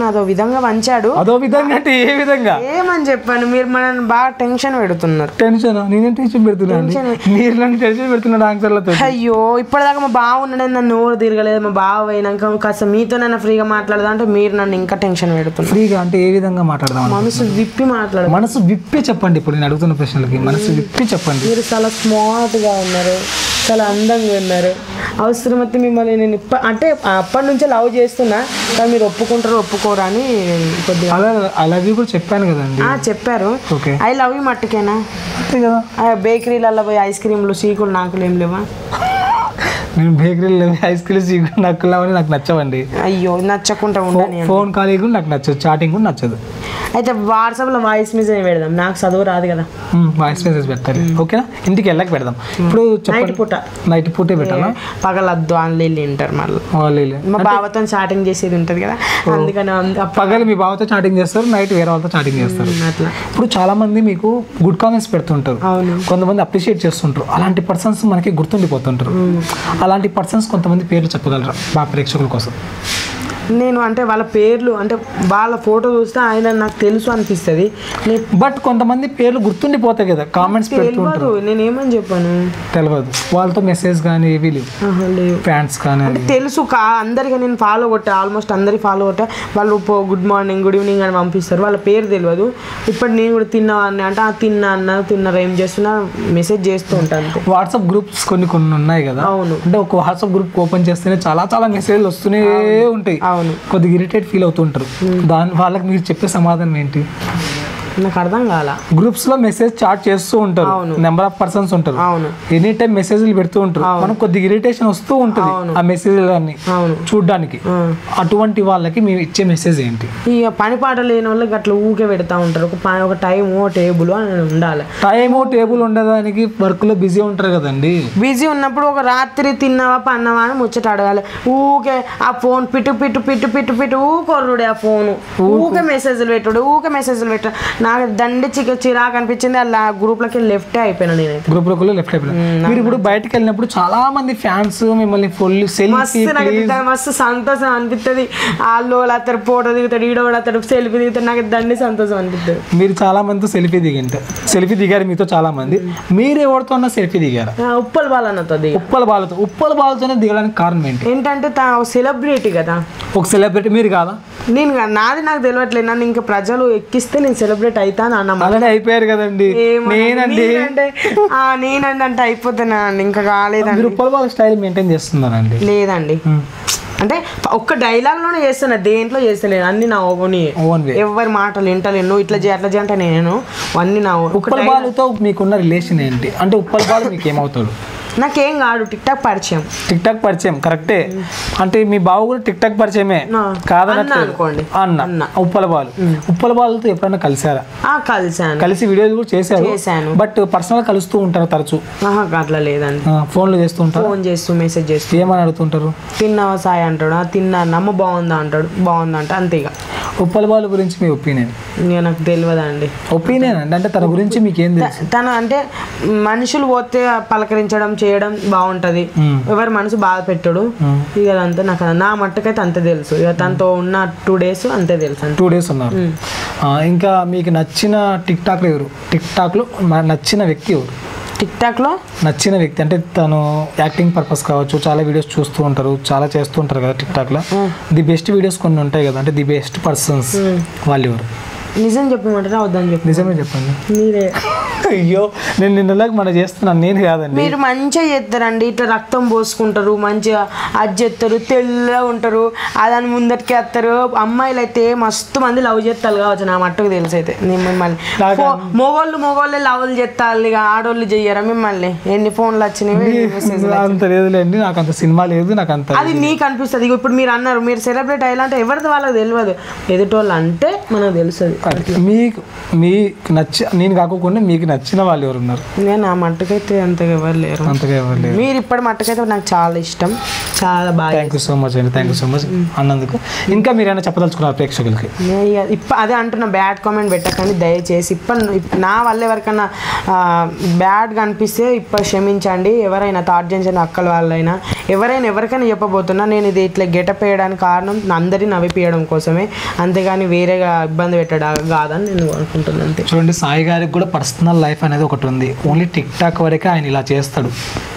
అదో విధంగా పంచాడు. అదో విధంగా అంటే ఏ విధంగా? ఏమని చెప్పాను, మీరు మనల్ని బాగా టెన్షన్ పెడుతున్నారు. టెన్షన్? నేనేం టెన్షన్ పెడుతున్నాను? మీరు నన్ను టెన్షన్ పెడుతున్నాడు ఆన్సర్లతో. అయ్యో, ఇప్పటిదాకా మా బావ ఉన్నాడని నన్ను నోరు తిరగలేదు. మా బావ అయినాక కాస్త మీతో నన్ను ఫ్రీగా మాట్లాడదా అంటే మీరు నన్ను ఇంకా టెన్షన్ పెడుతున్నారు. ఫ్రీగా అంటే ఏ విధంగా మాట్లాడదాం? మనసు విప్పి మాట్లాడదు. మనసు విప్పి చెప్పండి. ఇప్పుడు నేను అడుగుతున్న ప్రశ్నలకి మనసు విప్పి చెప్పండి. మీరు చాలా స్మార్ట్గా ఉన్నారు, చాలా అందంగా ఉన్నారు. అవసరమైతే మిమ్మల్ని నేను అంటే అప్పటి నుంచే లవ్ చేస్తున్నా, కానీ మీరు ఒప్పుకోరా అని కొద్దిగా ఐ లవ్ యూ కూడా చెప్పాను కదండి. చెప్పారు. ఐ లవ్ యూ మట్టుకేనా? అంతే కదా. బేకరీలలో పోయి ఐస్ క్రీమ్లు సీకులు నాకులు ఏం లేవా? నేను బేకరీలో ఐస్ క్రీమ్ సీకులు నాకులావని నాకు నచ్చవండి. అయ్యో, నచ్చకుండా ఉంటాను. ఫోన్ కాల్ కూడా నాకు నచ్చదు, చాటింగ్ కూడా నచ్చదు. అయితే వాట్సాప్లో వాయిస్ మెసేజ్ పెడదాం, నాకు చదువు రాదు కదా. వాయిస్ మెసేజ్ పెట్టాలి, ఓకేనా? ఇంటికి వెళ్ళక పెడదాం. ఇప్పుడు నైట్ పూటే పెట్టాలా? పగలద్దు, వాళ్ళు వింటారు మళ్ళీ. మా బావతో చాటింగ్ చేసేది ఉంటుంది కదా, అందుకని పగలు మీ బావతో చాటింగ్ చేస్తారు, నైట్ వేరే వాళ్ళతో చాటింగ్ చేస్తారు. అట్లా ఇప్పుడు చాలా మంది మీకు గుడ్ కామెంట్స్ పెడుతుంటారు, కొంతమంది అప్రిషియేట్ చేస్తుంటారు. అలాంటి పర్సన్స్ మనకి గుర్తుండిపోతుంటారు. అలాంటి పర్సన్స్ కొంతమంది పేర్లు చెప్పగలరా మా ప్రేక్షకుల కోసం? నేను అంటే వాళ్ళ పేర్లు అంటే వాళ్ళ ఫోటో చూస్తే ఆయన నాకు తెలుసు అనిపిస్తుంది. బట్ కొంతమంది పేర్లు గుర్తుండిపోతాయి కదా, కామెంట్స్ పెడుతుంటారు. నేను ఏమని చెప్పాను తెలియదు, వాళ్ళతో మెసేజ్ కానీ ఏవి లేవు, ఫ్యాన్స్ కానీ అంటే తెలుసు. అందరికీ నేను ఫాలో కొట్టా, ఆల్మోస్ట్ అందరికి ఫాలో కొట్టా. వాళ్ళు గుడ్ మార్నింగ్ గుడ్ ఈవినింగ్ అని పంపిస్తారు, వాళ్ళ పేరు తెలియదు. ఇప్పుడు నేను కూడా తిన్నావని అంటే తిన్నారా ఏం చేస్తున్నా మెసేజ్ చేస్తూ ఉంటాను. వాట్సాప్ గ్రూప్స్ కొన్ని ఉన్నాయి కదా. అవును, అంటే ఒక వాట్సాప్ గ్రూప్ ఓపెన్ చేస్తేనే చాలా మెసేజ్లు వస్తూనే ఉంటాయి. కొద్దిగా ఇరిటేట్ ఫీల్ అవుతుంటారు. వాళ్ళకి మీరు చెప్పే సమాధానం ఏంటి? నాకు అర్థం కాల. గ్రూప్స్ లో మెసేజ్ చాట్ చేస్తూ ఉంటారు, నెంబర్ ఆఫ్ పర్సన్స్ ఉంటారు, ఎనీ టైం మెసేజ్లు పెడుతూ ఉంటారు, మనం కొద్దిగా ఇరిటేషన్ వస్తూ ఉంటుంది ఆ మెసేజ్లు అన్ని చూడడానికి. అటువంటి వాళ్ళకి మేము ఇచ్చే మెసేజ్ ఏంటి? ఇక పని పాట లేని వాళ్ళకి అట్లా ఊకే పెడతా ఉంటారు. ఒక టైము టేబుల్ అని ఉండాలి. టైము టేబుల్ ఉండడానికి వర్క్ లో బిజీ ఉంటారు కదండి. బిజీ ఉన్నప్పుడు ఒక రాత్రి తిన్నావా పన్నావా అని ముచ్చట అడగాలి. ఊకే ఆ ఫోన్ పిట్టు పిట్టు పిట్టు పిట్టు పిట్టు ఊకొర్రుడే ఆ ఫోను, ఊకే మెసేజ్లు పెట్టుడు, ఊకే మెసేజ్లు పెట్టు. నాకు దండి చిరాకు అనిపించింది. అలా గ్రూప్ లోకి లెఫ్ట్ అయిపోయినా నేనైతే. గ్రూప్ లో లెఫ్ట్ అయిపోయినా. మీరు ఇప్పుడు బయటకు వెళ్ళినప్పుడు చాలా మంది ఫ్యాన్స్ మిమ్మల్ని ఫుల్ మస్తు సంతోషం అనిపిస్తుంది. వాళ్ళు అతడు ఫోటో దిగుతాడు, ఈడో అతడు సెల్ఫీ దిగుతాడు, నాకు దండి సంతోషం అనిపిస్తుంది. మీరు చాలా మందితో సెల్ఫీ దిగారు మీతో చాలా మంది. మీరు ఎవరితో సెల్ఫీ దిగారు? ఉప్పల్ బాలన్నతో. ఉప్పల్ బాలతోనే దిగడానికి కారణం ఏంటంటే సెలబ్రిటీ కదా. ఒక సెలబ్రిటీ మీరు కాదా? నేను నాది నాకు తెలియట్లేదు. నన్ను ఇంకా ప్రజలు ఎక్కిస్తే నేను సెలబ్రేట్ అవుతాను అన్న. అలానే అయిపోయారు కదండి. నేనండి అంటే అయిపోతున్నా అండి, ఇంకా కాలేదండి. ఉప్పల్ బాల స్టైల్ మెయింటైన్ చేస్తున్నానండి? లేదండి, అంటే ఒక్క డైలాగ్ లోనే చేస్తున్నా, దేంట్లో చేస్తలేను. అన్ని నా ఓన్ ఎవరి మాటలు వింటలేను. నువ్వు ఇట్లా చేయ అట్లా చేయ అంటే నేను అన్ని నా. ఉప్పల్ బాలుతో మీకున్న రిలేషన్ ఏంటి? అంటే ఉప్పల్ బాలు మీకు ఏమవుతాడు? నాకేం కాదు, టిక్ టాక్ పరిచయం. కరెక్టే. అంటే మీ బావ కూడా టిక్ టాక్ పరిచయమే కాదనుకోండి. అన్న ఉప్పల బాలుతో ఎప్పుడైనా కలిసారా? కలిసాను, కలిసి వీడియోలు కూడా చేశాను. బట్ పర్సనల్ కలుస్తూ ఉంటారు తరచు? అట్లా లేదండి. ఫోన్లు చేస్తూ ఉంటారు, ఫోన్ చేస్తూ మెసేజ్ చేస్తూ. ఏమని అడుగుతుంటారు? తిన్నావా సాయి అంటాడు, తిన్నాను అమ్మ బాగుందా అంటాడు, బాగుందంట అంతే. ఇక ఉప్పల బాలు గురించి మీ ఒపీనియన్? నాకు తెలియదండి. ఒపీనియన్ అంటే తన గురించి మీకేం తెలుసు? తను అంటే మనుషులు పోతే పలకరించడం చేయడం బాగుంటది, ఎవరి మనసు బాధ పెట్టడు. ఇక అదంతా నాకు నా మట్టుకైతే అంతే తెలుసు. ఇక తనతో ఉన్న 2 days అంతే తెలుసు. 2 days ఉన్నారు. ఇంకా మీకు నచ్చిన టిక్ టాక్లో ఎవరు? టిక్ టాక్లో నచ్చిన వ్యక్తి ఎవరు? టిక్ టాక్లో నచ్చిన వ్యక్తి అంటే తను యాక్టింగ్ పర్పస్ కావచ్చు, చాలా వీడియోస్ చూస్తూ ఉంటారు, చాలా చేస్తూ ఉంటారు కదా టిక్ టాక్లో. ది బెస్ట్ వీడియోస్ కొన్ని ఉంటాయి కదా, అంటే ది బెస్ట్ పర్సన్స్ వాళ్ళు ఎవరు? నిజం చెప్పమంటారా వద్దని చెప్పి? నిజమే చెప్పండి. మీరే. అయ్యో, నేను నిన్నలాగా మన చేస్తున్నాను, నేను కాదండి. మీరు మంచిగా చేస్తారండి, ఇట్లా రక్తం పోసుకుంటారు, మంచిగా అది చేస్తారు, తెల్లగా ఉంటారు, అదని ముందటికి వస్తారు. అమ్మాయిలు అయితే మస్తు మంది లవ్ చేస్తారు కావచ్చు, నా మట్టుకు తెలుసు. అయితే మిమ్మల్ని మొగోళ్ళే లవ్లు చేస్తారు, ఇక ఆడోళ్ళు చెయ్యరా మిమ్మల్ని? ఎన్ని ఫోన్లు వచ్చినాయి? అంత లేదులేండి, నాకు అంత సినిమా లేదు, నాకు అంత. అది నీకు అనిపిస్తుంది. ఇప్పుడు మీరు అన్నారు మీరు సెలబ్రేట్ అయ్యాలంటే ఎవరిది వాళ్ళకి తెలియదు, ఎదుటోళ్ళు అంటే మనకు తెలుస్తుంది. మీకు నేను కాకుండా మీకు నచ్చిన వాళ్ళు ఎవరు ఉన్నారు? నేను ఆ మట్టుకైతే అంతగా ఎవరు లేరు. మీరు ఇప్పటి మట్టుకైతే నాకు చాలా ఇష్టం, చాలా బాగా. థ్యాంక్ యూ సో మచ్ అండి, థ్యాంక్ యూ సో మచ్ అన్నందుకు. ఇంకా మీరైనా చెప్పదలుచుకున్నారు ప్రేక్షకులకి? అదే అంటున్నా, బ్యాడ్ కామెంట్ పెట్టకండి దయచేసి. నా వల్ల ఎవరికైనా బ్యాడ్గా అనిపిస్తే క్షమించండి. ఎవరైనా థాట్ చేసిన అక్కల వాళ్ళైనా ఎవరికైనా చెప్పబోతున్నా, నేను ఇది ఇట్లా గెటప్ వేయడానికి కారణం అందరినీ నవ్విపియడం కోసమే, అంతేగాని వేరేగా ఇబ్బంది పెట్టడం కాదని నేను అనుకుంటున్నాను. చూడండి, సాయి గారికి కూడా పర్సనల్ లైఫ్ అనేది ఒకటి ఉంది. ఓన్లీ టిక్ టాక్ వరకే ఆయన ఇలా చేస్తాడు.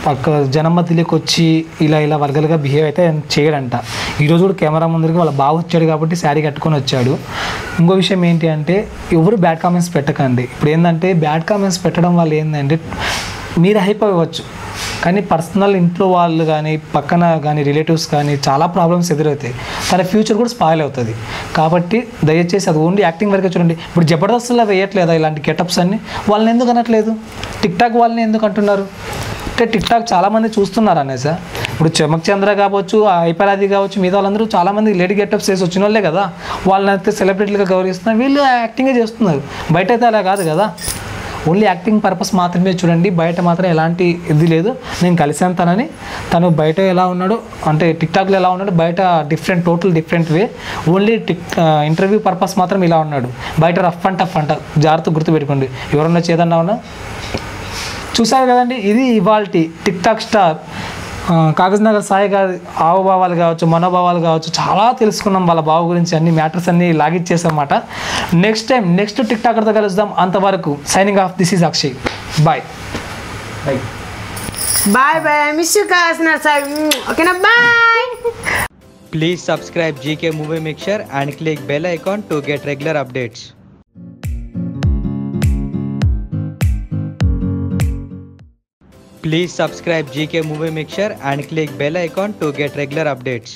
పక్క జనం మధ్యలోకి వచ్చి ఇలా వర్గలుగా బిహేవ్ అయితే ఆయన చేయడంట. ఈరోజు కూడా కెమెరా ముందరికి వాళ్ళ బాగా వచ్చాడు కాబట్టి శారీ కట్టుకొని వచ్చాడు. ఇంకో విషయం ఏంటి అంటే, ఎవరు బ్యాడ్ కామెంట్స్ పెట్టకండి. ఇప్పుడు ఏంటంటే బ్యాడ్ కామెంట్స్ పెట్టడం వల్ల ఏంటంటే మీరు హైప్ అవ్వచ్చు, కానీ పర్సనల్ ఇంట్లో వాళ్ళు కానీ పక్కన కానీ రిలేటివ్స్ కానీ చాలా ప్రాబ్లమ్స్ ఎదురవుతాయి. తన ఫ్యూచర్ కూడా స్పాయిల్ అవుతుంది. కాబట్టి దయచేసి అది ఓన్లీ యాక్టింగ్ వరకే చూడండి. ఇప్పుడు జబర్దస్త్లో వేయట్లేదా ఇలాంటి గెటప్స్ అన్ని? వాళ్ళని ఎందుకు అనట్లేదు? టిక్ టాక్ వాళ్ళని ఎందుకు అంటున్నారు అంటే టిక్ టాక్ చాలామంది చూస్తున్నారు అనేసా. ఇప్పుడు చమక్ చంద్ర కావచ్చు, హైపరాది కావచ్చు, మిగతా వాళ్ళందరూ చాలామంది లేడీ గెటప్స్ వేసి వచ్చిన వాళ్ళే కదా. వాళ్ళని అయితే సెలబ్రిటీలుగా గౌరవిస్తున్నారు, వీళ్ళు యాక్టింగే చేస్తున్నారు. బయట అయితే అలా కాదు కదా, ఓన్లీ యాక్టింగ్ పర్పస్ మాత్రమే చూడండి. బయట మాత్రం ఎలాంటి ఇది లేదు. నేను కలిసాను తను బయట ఎలా ఉన్నాడు అంటే టిక్ టాక్లో ఎలా ఉన్నాడు, బయట total different way. Only interview purpose మాత్రం ఇలా ఉన్నాడు. బయట రఫ్ అండ్ టఫ్ అంట, జాగ్రత్త గుర్తుపెట్టుకోండి. ఎవరన్నా చేదన్నా ఉన్నా చూసారు కదండి. ఇది ఇవాళ tick tok star Kagaznagar Sai గారి హావభావాలు కావచ్చు, మనోభావాలు కావచ్చు, చాలా తెలుసుకున్నాం వాళ్ళ బావ గురించి. అన్ని మ్యాటర్స్ అన్ని లాగిచ్చేసామన్నమాట. నెక్స్ట్ టిక్ టాకర్తో కలుద్దాం. అంతవరకు signing off. This is Akshay. Bye bye. Miss you Kagaznagar Sai. ఓకేనా, bye. Please subscribe GK Movie Mixture and click bell icon to get regular updates. Please subscribe GK Movie Mixture and click bell icon to get regular updates.